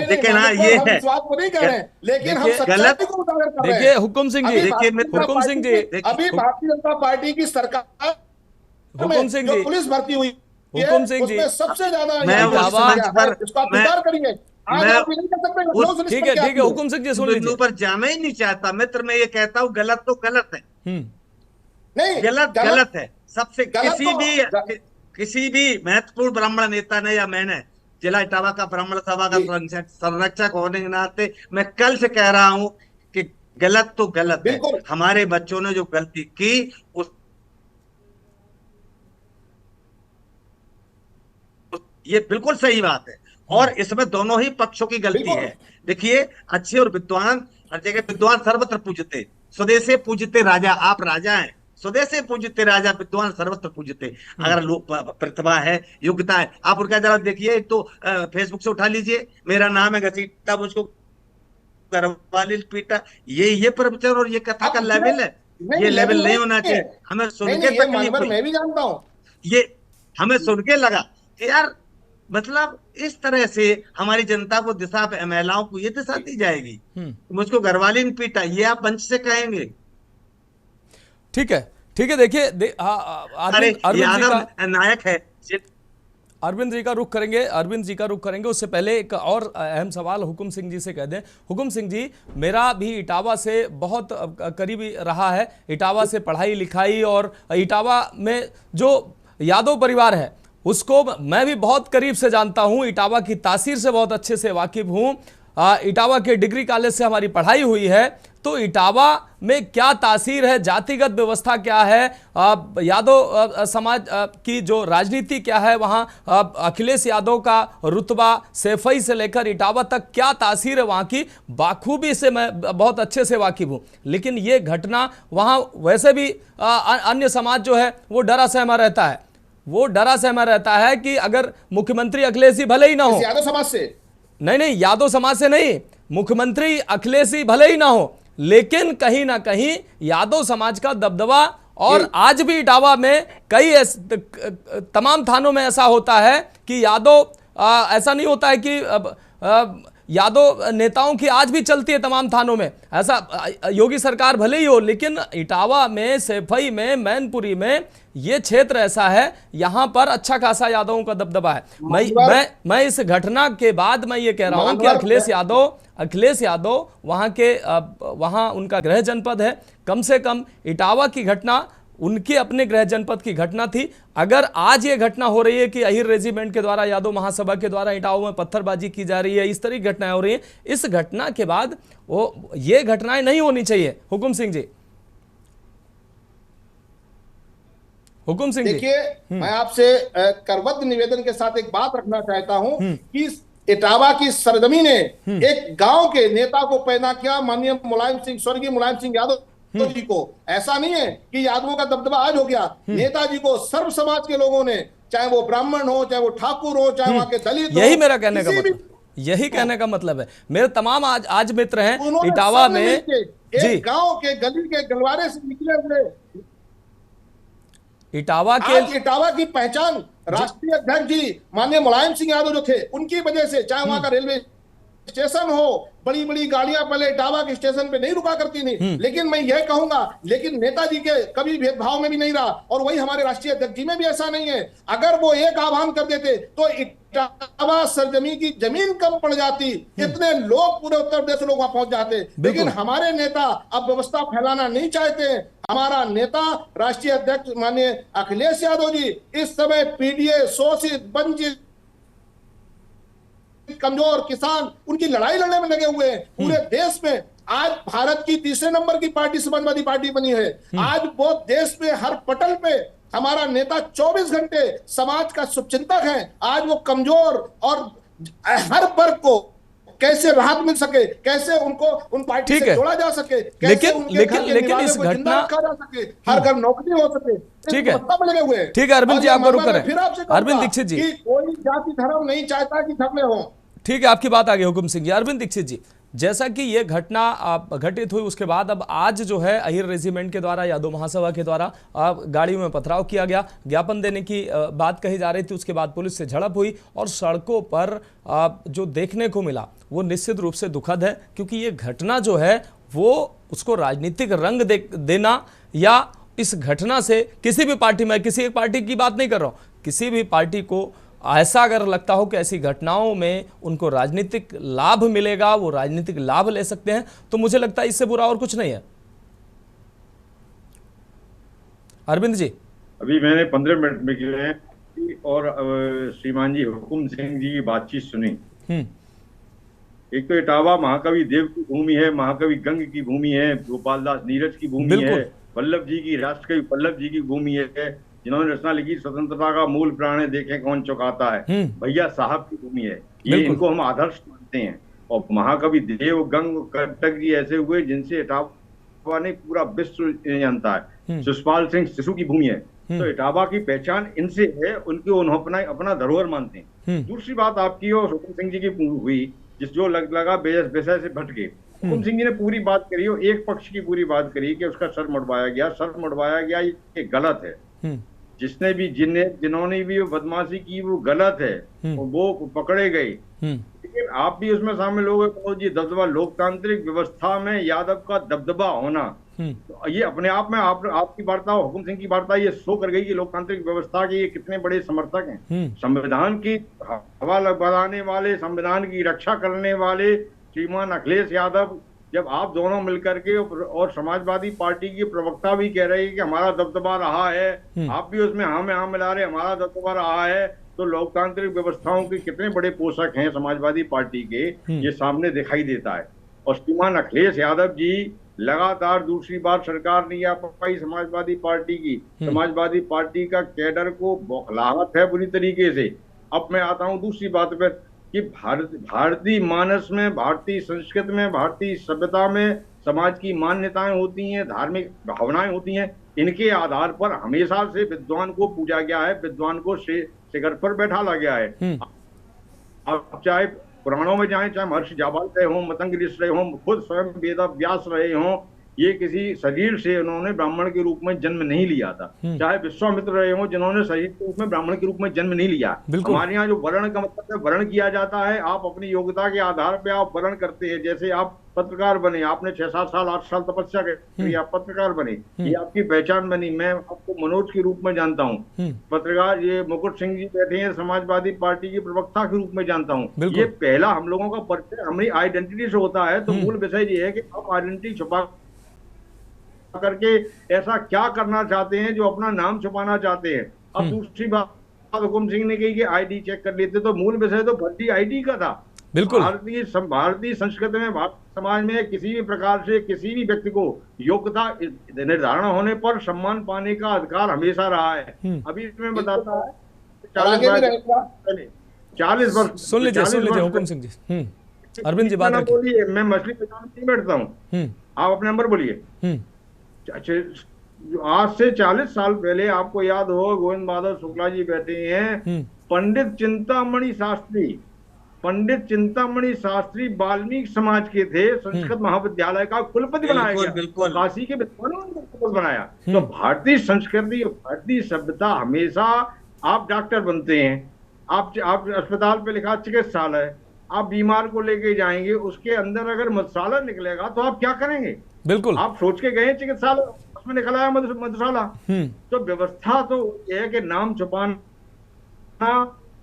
लेकिन हाँ ये है लेकिन हम गलत। देखिए हुकुम सिंह जी, देखिए हुकुम सिंह जी, अभी भारतीय जनता पार्टी की सरकार हुकुम सिंह जी, पुलिस भर्ती हुई हुकुम सिंह जी, सबसे ज्यादा ठीक है हुकुम सिंह जी सुन लीजिए, पर जाना ही नहीं चाहता मित्र, मैं ये कहता हूँ गलत तो गलत है, नहीं गलत है सबसे। किसी भी महत्वपूर्ण ब्राह्मण नेता ने या मैंने जिला इटावा का ब्राह्मण सभा का संरक्षक होने के नाते मैं कल से कह रहा हूं कि गलत तो गलत है। हमारे बच्चों ने जो गलती की उस ये बिल्कुल सही बात है, और इसमें दोनों ही पक्षों की गलती है। देखिए अच्छे और विद्वान हर जगह, विद्वान सर्वत्र पूजते, स्वदेशे पूजते राजा, आप राजा हैं, स्वदेशे पूजते राजा, विद्वान सर्वत्र पूजते। अगर लोग प्रतिभा है, योग्यता है, आप उनका जरा देखिए, एक तो फेसबुक से उठा लीजिए, मेरा नाम है घसीटा मुझको घरवाली पीटा, ये प्रवचन और ये कथा का लेवल है, ये लेवल नहीं होना चाहिए। हमें सुन के तकलीफ हुई, मैं भी जानता हूँ, ये हमें सुन के लगा कि यार मतलब इस तरह से हमारी जनता को दिशा, महिलाओं को ये दिशा दी जाएगी, मुझको घरवाली ने पीटा, ये आप मंच से कहेंगे? ठीक है देखिए नायक है। अरविंद जी का रुख करेंगे, उससे पहले एक और अहम सवाल हुकुम सिंह जी से कह दें। हुकुम सिंह जी, मेरा भी इटावा से बहुत करीबी रहा है, इटावा से पढ़ाई लिखाई, और इटावा में जो यादव परिवार है उसको मैं भी बहुत करीब से जानता हूं, इटावा की तासीर से बहुत अच्छे से वाकिफ हूं, इटावा के डिग्री कॉलेज से हमारी पढ़ाई हुई है। तो इटावा में क्या तासीर है, जातिगत व्यवस्था क्या है, यादव समाज की जो राजनीति क्या है, वहाँ अखिलेश यादव का रुतबा सैफई से लेकर इटावा तक क्या तासीर है वहाँ की, बाखूबी से मैं बहुत अच्छे से वाकिफ हूँ। लेकिन ये घटना वहाँ वैसे भी अन्य समाज जो है वो डरा सहमा रहता है, कि अगर मुख्यमंत्री अखिलेश जी भले ही ना हो, यादव समाज से नहीं यादव समाज से नहीं, मुख्यमंत्री अखिलेश जी भले ही ना हो, लेकिन कहीं ना कहीं यादव समाज का दबदबा, और आज भी इटावा में कई तमाम थानों में ऐसा होता है कि यादव, ऐसा नहीं होता है कि यादव नेताओं की आज भी चलती है तमाम थानों में, ऐसा योगी सरकार भले ही हो, लेकिन इटावा में, सैफई में, मैनपुरी में ये क्षेत्र ऐसा है, यहाँ पर अच्छा खासा यादवों का दबदबा है। मैं इस घटना के बाद मैं ये कह रहा हूँ कि अखिलेश यादव वहाँ उनका गृह जनपद है, कम से कम इटावा की घटना उनके अपने गृह जनपद की घटना थी। अगर आज ये घटना हो रही है कि अहिर रेजिमेंट के द्वारा, यादव महासभा के द्वारा इटावा में पत्थरबाजी की जा रही है, इस तरह की घटनाएं हो रही हैं, इस घटना के बाद ये घटनाएं नहीं होनी चाहिए। हुकुम सिंह जी, देखिए मैं आपसे करबद्ध निवेदन के साथ एक बात रखना चाहता हूं कि इटावा की सरजमी ने एक गांव के नेता को पैदा किया, माननीय स्वर्गीय मुलायम सिंह यादव जी को। ऐसा नहीं है कि यादवों का दबदबा आज हो गया, नेताजी को सर्व समाज के लोगों ने, चाहे वो ब्राह्मण हो, चाहे वो ठाकुर हो, चाहे वहां के दलित हो, यही मेरा कहने का मतलब है। मेरे तमाम आज मित्र हैं इटावा में, जी गांव के गली के गलवारे से निकले हुए इटावा की पहचान राष्ट्रीय अध्यक्ष जी माननीय मुलायम सिंह यादव जो थे, उनकी वजह से, चाहे वहां का रेलवे स्टेशन हो, बड़ी बड़ी गाड़ियां पहले इटावा के स्टेशन पे नहीं रुका करती थी, लेकिन मैं यह कहूंगा, लेकिन नेताजी के कभी भेदभाव में भी नहीं रहा, और वही हमारे राष्ट्रीय अध्यक्ष जी में भी ऐसा नहीं है। अगर वो एक आह्वान कर देते तो इटावा सरजमी की जमीन कम पड़ जाती, इतने लोग पूरे उत्तर प्रदेश लोग वहां पहुंच जाते, लेकिन हमारे नेता अब व्यवस्था फैलाना नहीं चाहते। हमारा नेता राष्ट्रीय अध्यक्ष माननीय अखिलेश यादव जी इस समय पीडीए, शोषित, वंचित, कमजोर किसान, उनकी लड़ाई लड़ने में लगे हुए हैं पूरे देश में। आज भारत की तीसरे नंबर की पार्टी समाजवादी पार्टी बनी है। आज वो देश में हर पटल पे हमारा नेता 24 घंटे समाज का शुभचिंतक है। आज वो कमजोर और हर वर्ग को कैसे राहत मिल सके, कैसे उनको उन पार्टी से जोड़ा जा सके, कैसे लेकिन इस घटना रखा जा सके, हर घर नौकरी हो सके। ठीक है, लगे हुए। ठीक है अरविंद जी, आपको रुक करें। फिर आपसे अरविंद दीक्षित जी, कोई जाति धर्म नहीं चाहता कि झगड़े हो। ठीक है, आपकी बात आ गई हुकुम सिंह जी। अरविंद दीक्षित जी, जैसा कि ये घटना घटित हुई उसके बाद अब आज जो है अहिर रेजिमेंट के द्वारा यादव महासभा के द्वारा गाड़ियों में पथराव किया गया, ज्ञापन देने की बात कही जा रही थी। उसके बाद पुलिस से झड़प हुई और सड़कों पर जो देखने को मिला वो निश्चित रूप से दुखद है, क्योंकि ये घटना जो है वो उसको राजनीतिक रंग देना या इस घटना से किसी भी पार्टी में, किसी एक पार्टी की बात नहीं कर रहा हूँ, किसी भी पार्टी को ऐसा अगर लगता हो कि ऐसी घटनाओं में उनको राजनीतिक लाभ मिलेगा, वो राजनीतिक लाभ ले सकते हैं, तो मुझे लगता है इससे बुरा और कुछ नहीं है। अरविंद जी, अभी मैंने 15 मिनट में किए और श्रीमान जी हुकुम सिंह जी की बातचीत सुनी। एक तो इटावा महाकवि देव की भूमि है, महाकवि गंग की भूमि है, गोपाल दास नीरज की भूमि है, वल्लभ जी की, राष्ट्रकवि वल्लभ जी की भूमि है, जिन्होंने रचना लिखी स्वतंत्रता का मूल प्राण देखे कौन चौंकाता है, भैया साहब की भूमि है। ये इनको हम आदर्श मानते हैं। और महाकवि देव गंग कटक जी ऐसे हुए जिनसे इटावा ने पूरा विश्व जानता है। शिशुपाल सिंह शिशु की भूमि है, तो इटावा की पहचान इनसे है, उनको उन्होंने अपना धरोहर मानते हैं। दूसरी बात आपकी और हुकुम सिंह जी की हुई, जिस जो लगा विषय से भटके। हुकुम सिंह जी ने पूरी बात करी और एक पक्ष की पूरी बात करी कि उसका सर मुड़वाया गया। सर मुड़वाया गया ये गलत है। जिसने भी जिन्होंने भी वो बदमाशी की वो गलत है, वो पकड़े गए। लेकिन आप भी उसमें शामिल हो गए। जी दबदबा, लोकतांत्रिक व्यवस्था में यादव का दबदबा होना, तो ये अपने आप में आपकी वार्ता, हुकुम सिंह की वार्ता ये शो कर गई कि लोकतांत्रिक व्यवस्था के ये कितने बड़े समर्थक हैं। संविधान की हवा बढ़ाने वाले, संविधान की रक्षा करने वाले श्रीमान अखिलेश यादव, जब आप दोनों मिलकर के और समाजवादी पार्टी की प्रवक्ता भी कह रहे हैं कि हमारा दबदबा रहा है, आप भी उसमें हाँ में हाँ मिला रहे, हमारा दबदबा रहा है, तो लोकतांत्रिक व्यवस्थाओं के कितने बड़े पोषक हैं समाजवादी पार्टी के, ये सामने दिखाई देता है। और श्रीमान अखिलेश यादव जी लगातार दूसरी बार सरकार नहीं आ पाई समाजवादी पार्टी की। समाजवादी पार्टी का कैडर को बौखलाहट है बुरी तरीके से। अब मैं आता हूँ दूसरी बात पर कि भारतीय मानस में, भारतीय संस्कृति में, भारतीय सभ्यता में समाज की मान्यताएं होती हैं, धार्मिक भावनाएं होती हैं। इनके आधार पर हमेशा से विद्वान को पूजा गया है, विद्वान को शिखर पर बैठाला गया है। आप चाहे पुराणों में जाएं, चाहे महर्षि जाबाल रहे हों, मतंग ऋषि रहे हों, खुद स्वयं वेद व्यास रहे हों, ये किसी शरीर से उन्होंने ब्राह्मण के रूप में जन्म नहीं लिया था। चाहे विश्वामित्र रहे हों, जिन्होंने शरीर के रूप में ब्राह्मण के रूप में जन्म नहीं लिया। हमारे यहाँ जो वर्ण का मतलब है, वर्ण किया जाता है, आप अपनी योग्यता के आधार पे आप वर्ण करते हैं। जैसे आप पत्रकार बने, आपने 6-7 साल 8 साल तपस्या करी, आप पत्रकार बने, ये आपकी पहचान बनी। मैं आपको मनोज के रूप में जानता हूँ, पत्रकार ये मुकुट सिंह जी बैठे हैं, समाजवादी पार्टी के प्रवक्ता के रूप में जानता हूँ। ये पहला हम लोगों का परिचय हमारी आइडेंटिटी से होता है। तो मूल विषय ये है कि आप आइडेंटिटी छुपा करके ऐसा क्या करना चाहते हैं जो अपना नाम छुपाना चाहते हैं। अब दूसरी बात हुकुम सिंह ने कही कि आईडी चेक कर लेते, तो मूल विषय तो भर्ती आईडी का था। बिल्कुल, भारतीय संस्कृति में, भारतीय समाज में किसी भी प्रकार से किसी भी व्यक्ति को योग्यता निर्धारण होने पर सम्मान पाने का अधिकार हमेशा रहा है। अभी मैं बताता हूँ 40 वर्ष, सुन लीजिए हुकुम सिंह जी। अरविंद जी बात बोलिए, मैं मछली पहचान नहीं बैठता हूँ, आप अपने नंबर बोलिए। आज से 40 साल पहले आपको याद हो, गोविंद माधव शुक्ला जी बैठे हैं, पंडित चिंतामणि शास्त्री वाल्मीकि समाज के थे, संस्कृत महाविद्यालय का कुलपति बनाया गया, काशी के विद्वानों ने कुलपति बनाया। तो भारतीय संस्कृति, भारतीय सभ्यता हमेशा, आप डॉक्टर बनते हैं, आप अस्पताल पे लिखा चिकित्सालय, आप बीमार को लेके जाएंगे, उसके अंदर अगर मधुशाला निकलेगा तो आप क्या करेंगे? बिल्कुल, आप सोच के गए चिकित्सालय, उसमें निकला है मधुशाला। तो व्यवस्था तो यह है कि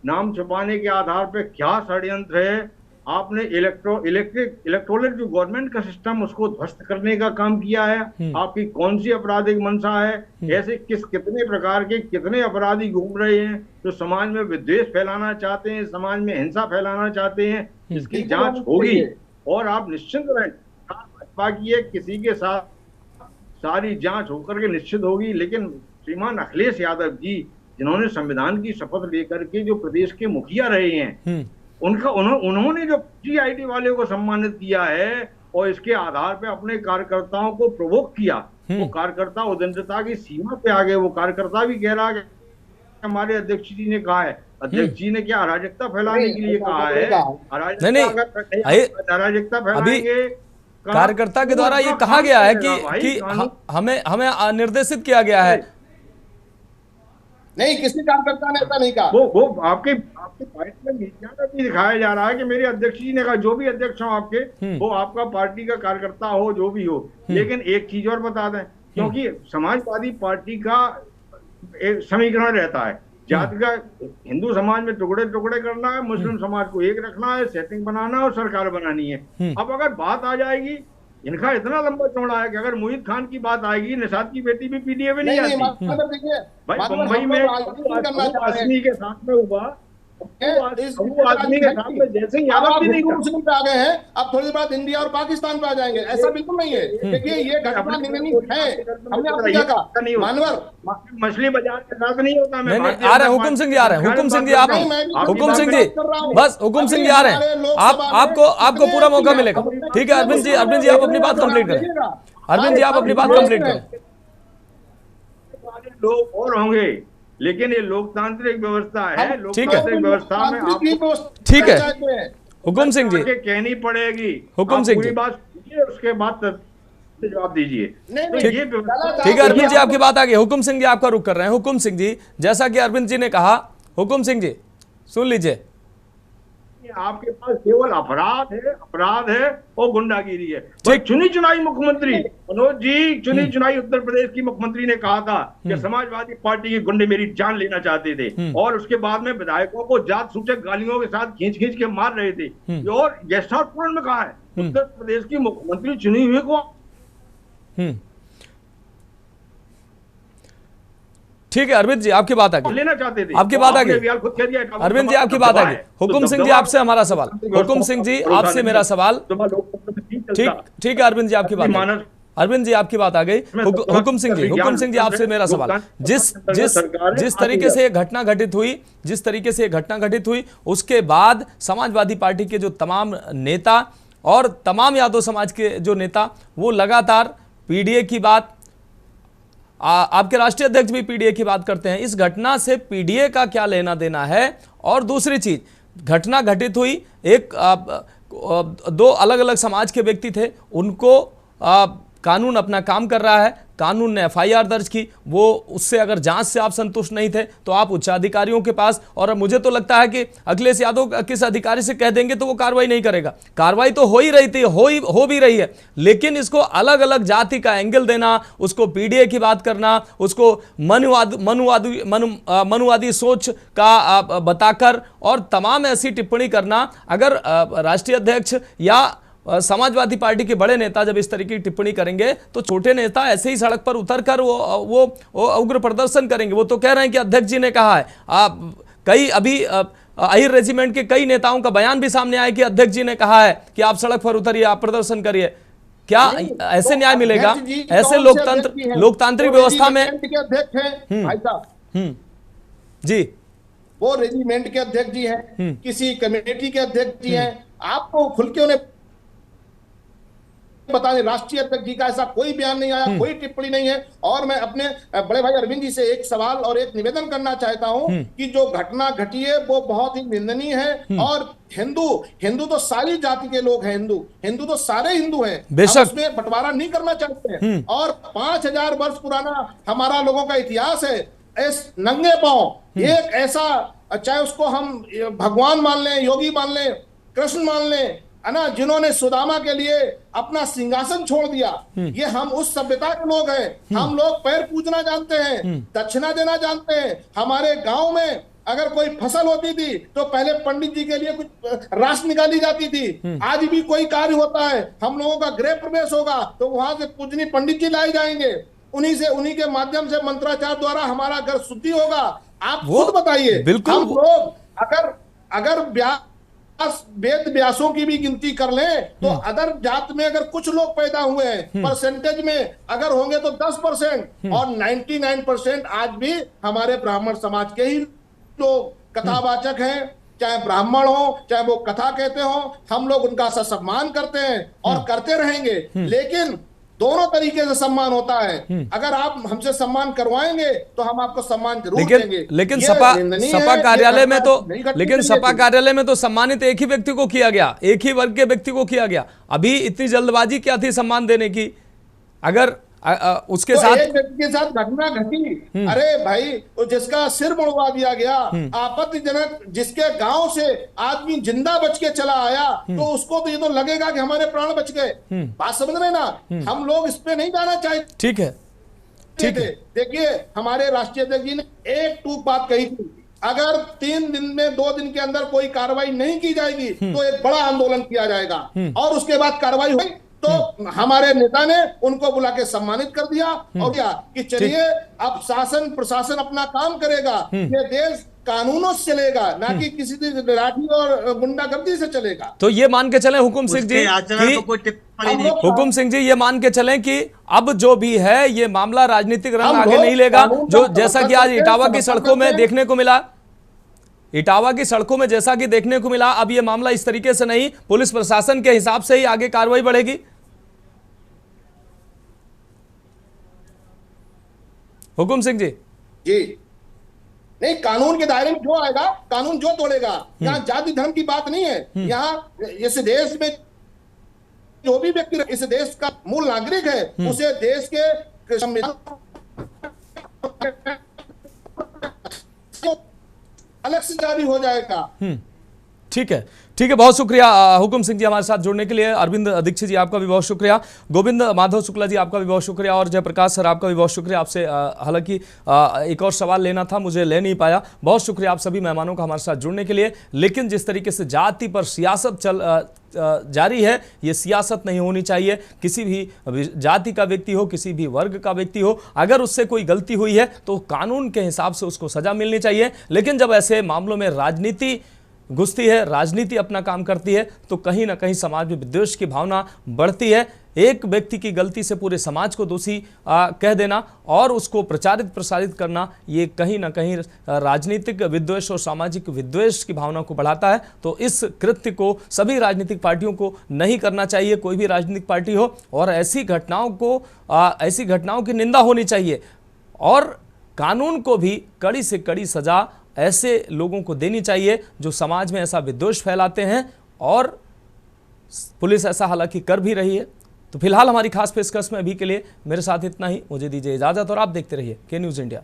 नाम छुपाने के आधार पे क्या षड्यंत्र है। आपने इलेक्ट्रोनिक जो गवर्नमेंट का सिस्टम, उसको ध्वस्त करने का काम किया है। आपकी कौन सी आपराधिक मंशा है? ऐसे कितने प्रकार के कितने अपराधी घूम रहे हैं जो समाज में विद्वेष फैलाना चाहते हैं, समाज में हिंसा फैलाना चाहते हैं। इसकी जांच होगी और आप निश्चिंत रहें, बाकी है किसी के साथ सारी जांच होकर के निश्चित होगी। लेकिन श्रीमान अखिलेश यादव जी, जिन्होंने संविधान की शपथ लेकर के जो प्रदेश के मुखिया रहे हैं, उन्होंने जो GIT वाले को सम्मानित किया है और इसके आधार पे अपने कार्यकर्ताओं को प्रोवोक किया, वो कार्यकर्ता उद्दंडता की सीमा पे आ गए। वो कार्यकर्ता भी कह रहा है कि हमारे अध्यक्ष जी ने कहा है, अध्यक्ष जी ने क्या अराजकता फैलाने के लिए कहा है? अराजकता फैलाएंगे। कार्यकर्ता के द्वारा ये कहा गया है कि हमें निर्देशित किया गया है। नहीं, किसी कार्यकर्ता ने ऐसा नहीं कहा। वो आपके पार्टी में मीडिया में भी दिखाया जा रहा है कि मेरे अध्यक्ष जी ने कहा, जो भी अध्यक्ष हो आपके, वो आपका पार्टी का कार्यकर्ता हो, जो भी हो। लेकिन एक चीज और बता दें, क्योंकि समाजवादी पार्टी का एक समीकरण रहता है, जाति का हिंदू समाज में टुकड़े टुकड़े करना है, मुस्लिम समाज को एक रखना है, सेटिंग बनाना है और सरकार बनानी है। अब अगर बात आ जाएगी, इनका इतना लंबा चौड़ा है कि अगर मुहित खान की बात आएगी, निषाद की बेटी भी PDA में नहीं आती। भाई बम्बई में आदमी के साथ में हुआ, वो आदमी के साथ में जैसे ही मुस्लिम पे आ गए हैं, अब थोड़ी देर बाद इंडिया और पाकिस्तान पे आ जाएंगे। ऐसा बिल्कुल नहीं है। देखिए, ये घटना निंदनीय है। हमने आपको क्या कहा, मानवर मछली बाजार के साथ नहीं होता। आ रहे हैं हुकुम सिंह जी, आ रहे हैं हुकुम सिंह जी, आप हुकुम सिंह जी, बस हुकुम सिंह जी आ रहे हैं। आपको पूरा मौका मिलेगा। ठीक है अरविंद जी आप अपनी बात कंप्लीट करें। अरविंद जी आप अपनी बात कंप्लीट करें। लोग और होंगे, लेकिन ये लोकतांत्रिक व्यवस्था है। लोकतांत्रिक व्यवस्था में आपको ठीक है हुकुम सिंह जी कहनी पड़ेगी। हुकुम सिंह जी बात सुनिए, उसके बाद जवाब दीजिए। ठीक है अरविंद जी आपकी बात आ गई। हुकुम सिंह जी आपका रुख कर रहे हैं। हुकुम सिंह जी, जैसा कि अरविंद जी ने कहा, हुकुम सिंह जी सुन लीजिए, आपके पास केवल अपराध है और गुंडागिरी है। चुनी चुनाई मुख्यमंत्री मनोज जी, चुनी चुनाई उत्तर प्रदेश की मुख्यमंत्री ने कहा था कि समाजवादी पार्टी के गुंडे मेरी जान लेना चाहते थे, और उसके बाद में विधायकों को जात सूचक गालियों के साथ खींच खींच के मार रहे थे। और गेस्ट हाउस पूर्ण में कहा है उत्तर प्रदेश की मुख्यमंत्री चुनी हुई को। ठीक है अरविंद जी आपकी बात आ गई, लेना चाहते थे, आपकी बात आ गई। अरविंद जी आपकी बात आ गई। हुकुम सिंह जी आपसे हमारा सवाल, हुकुम सिंह जी आपसे मेरा सवाल। ठीक है अरविंद जी आपकी बात, अरविंद जी आपकी बात आ गई। हुकुम सिंह जी आपसे मेरा सवाल, जिस तरीके से ये घटना घटित हुई, उसके बाद समाजवादी पार्टी के जो तमाम नेता और तमाम यादव समाज के जो नेता, वो लगातार PDA की बात, आपके राष्ट्रीय अध्यक्ष भी PDA की बात करते हैं। इस घटना से PDA का क्या लेना देना है? और दूसरी चीज, घटना घटित हुई, दो अलग अलग समाज के व्यक्ति थे, उनको कानून अपना काम कर रहा है, कानून ने FIR दर्ज की, वो उससे अगर जांच से आप संतुष्ट नहीं थे तो आप उच्च अधिकारियों के पास, और मुझे तो लगता है कि अखिलेश यादव किस अधिकारी से कह देंगे तो वो कार्रवाई नहीं करेगा। कार्रवाई तो हो ही रही थी, हो भी रही है, लेकिन इसको अलग अलग जाति का एंगल देना, उसको PDA की बात करना, उसको मनुवादी सोच का बताकर और तमाम ऐसी टिप्पणी करना, अगर राष्ट्रीय अध्यक्ष या समाजवादी पार्टी के बड़े नेता जब इस तरह की टिप्पणी करेंगे तो छोटे नेता ऐसे ही सड़क पर उतरकर वो उग्र प्रदर्शन करेंगे। वो तो कह रहे हैं कि अध्यक्ष जी ने कहा है। कई अभी अहिर रेजिमेंट के कई नेताओं का बयान भी सामने आया कि अध्यक्ष जी ने कहा है कि आप सड़क पर उतरिए, आप प्रदर्शन करिए। क्या ऐसे न्याय मिलेगा? ऐसे लोकतांत्रिक व्यवस्था में जी, वो रेजिमेंट के अध्यक्ष जी हैं, किसी कमेटी के अध्यक्ष जी हैं, आपको खुल के उन्हें बता दें, राष्ट्रीय अध्यक्ष जी का ऐसा कोई बयान नहीं आया, कोई टिप्पणी नहीं है। और मैं अपने बड़े भाई अरविंद जी से एक सवाल और एक निवेदन करना चाहता हूं कि जो घटना घटी है वो बहुत ही निंदनीय है। और हिंदू तो सारी जाति के लोग हैं, हिंदू तो सारे हिंदू हैं, बेशक उसमें बंटवारा नहीं करना चाहते हैं। और 5000 वर्ष पुराना हमारा लोगों का इतिहास है। इस नंगे पांव एक ऐसा, चाहे उसको हम भगवान मान लें, योगी मान लें, कृष्ण मान लें, है ना, जिन्होंने सुदामा के लिए अपना सिंहासन छोड़ दिया, ये हम उस सभ्यता के लोग हैं। हम लोग पैर पूजना जानते हैं, दक्षिणा देना जानते हैं। हमारे गांव में अगर कोई फसल होती थी तो पहले पंडित जी के लिए कुछ राशि निकाली जाती थी। आज भी कोई कार्य होता है, हम लोगों का गृह प्रवेश होगा तो वहां से पूजनी पंडित जी लाए जाएंगे, उन्हीं के माध्यम से मंत्राचार द्वारा हमारा घर शुद्धि होगा। आप खुद बताइए, हम लोग अगर वेद व्यासों की भी गिनती कर लें तो अदर जात में अगर कुछ लोग पैदा हुए हैं, परसेंटेज में अगर होंगे तो 10%, और 99% आज भी हमारे ब्राह्मण समाज के ही लोग कथावाचक हैं, चाहे ब्राह्मण हो, चाहे वो कथा कहते हो, हम लोग उनका सम्मान करते हैं और करते रहेंगे। लेकिन दोनों तरीके से सम्मान होता है। अगर आप हमसे सम्मान करवाएंगे तो हम आपको सम्मान जरूर देंगे। लेकिन सपा कार्यालय में तो सपा कार्यालय में तो सम्मानित एक ही व्यक्ति को किया गया, एक ही वर्ग के व्यक्ति को किया गया। अभी इतनी जल्दबाजी क्या थी सम्मान देने की? अगर उसके साथ एक व्यक्ति के साथ घटना घटी, अरे भाई तो जिसका सिर मुड़वा दिया गया, आपत्तिजनक, जिसके गांव से आदमी जिंदा बच के चला आया, तो उसको तो ये तो लगेगा कि हमारे प्राण बच गए। बात समझ रहे ना? हम लोग इस पे नहीं जाना चाहते। ठीक है, ठीक है। देखिए हमारे राष्ट्रीय अध्यक्ष जी ने एक टूक बात कही थी, अगर 3 दिन में 2 दिन के अंदर कोई कार्रवाई नहीं की जाएगी तो एक बड़ा आंदोलन किया जाएगा। और उसके बाद कार्रवाई हुई तो हमारे नेता ने उनको बुला के सम्मानित कर दिया और क्या कि चलिए अब शासन प्रशासन अपना काम करेगा, ये देश कानूनों से चलेगा, ना कि किसी लाठी और गुंडागर्दी से चलेगा। तो ये मान के चलें हुकुम सिंह जी हुकुम सिंह जी ये मान के चलें कि अब जो भी है ये मामला राजनीतिक रंग आगे नहीं लेगा, जो जैसा कि आज इटावा की सड़कों में देखने को मिला, इटावा की सड़कों में जैसा कि देखने को मिला, अब ये मामला इस तरीके से नहीं, पुलिस प्रशासन के हिसाब से ही आगे कार्रवाई बढ़ेगी। हुकुम सिंह जी नहीं, कानून के दायरे में जो आएगा, कानून जो तोड़ेगा, यहाँ जाति धर्म की बात नहीं है। यहाँ इस देश में जो भी व्यक्ति इस देश का मूल नागरिक है, उसे देश के संविधान अलग से जारी हो जाएगा। ठीक है, ठीक है, बहुत शुक्रिया हुकुम सिंह जी हमारे साथ जुड़ने के लिए। अरविंद दीक्षित जी आपका भी बहुत शुक्रिया, गोविंद माधव शुक्ला जी आपका भी बहुत शुक्रिया, और जयप्रकाश सर आपका भी बहुत शुक्रिया। आपसे हालांकि एक और सवाल लेना था, मुझे ले नहीं पाया। बहुत शुक्रिया आप सभी मेहमानों का हमारे साथ जुड़ने के लिए। लेकिन जिस तरीके से जाति पर सियासत जारी है, ये सियासत नहीं होनी चाहिए। किसी भी जाति का व्यक्ति हो, किसी भी वर्ग का व्यक्ति हो, अगर उससे कोई गलती हुई है तो कानून के हिसाब से उसको सजा मिलनी चाहिए। लेकिन जब ऐसे मामलों में राजनीति घुसती है, राजनीति अपना काम करती है, तो कहीं ना कहीं समाज में विद्वेष की भावना बढ़ती है। एक व्यक्ति की गलती से पूरे समाज को दोषी कह देना और उसको प्रचारित प्रसारित करना, ये कहीं ना कहीं राजनीतिक विद्वेष और सामाजिक विद्वेष की भावना को बढ़ाता है। तो इस कृत्य को सभी राजनीतिक पार्टियों को नहीं करना चाहिए, कोई भी राजनीतिक पार्टी हो, और ऐसी घटनाओं की निंदा होनी चाहिए और कानून को भी कड़ी से कड़ी सजा ऐसे लोगों को देनी चाहिए जो समाज में ऐसा विद्वेष फैलाते हैं, और पुलिस ऐसा हालांकि कर भी रही है। तो फिलहाल हमारी खास पेशकश में अभी के लिए मेरे साथ इतना ही, मुझे दीजिए इजाजत और आप देखते रहिए के न्यूज़ इंडिया।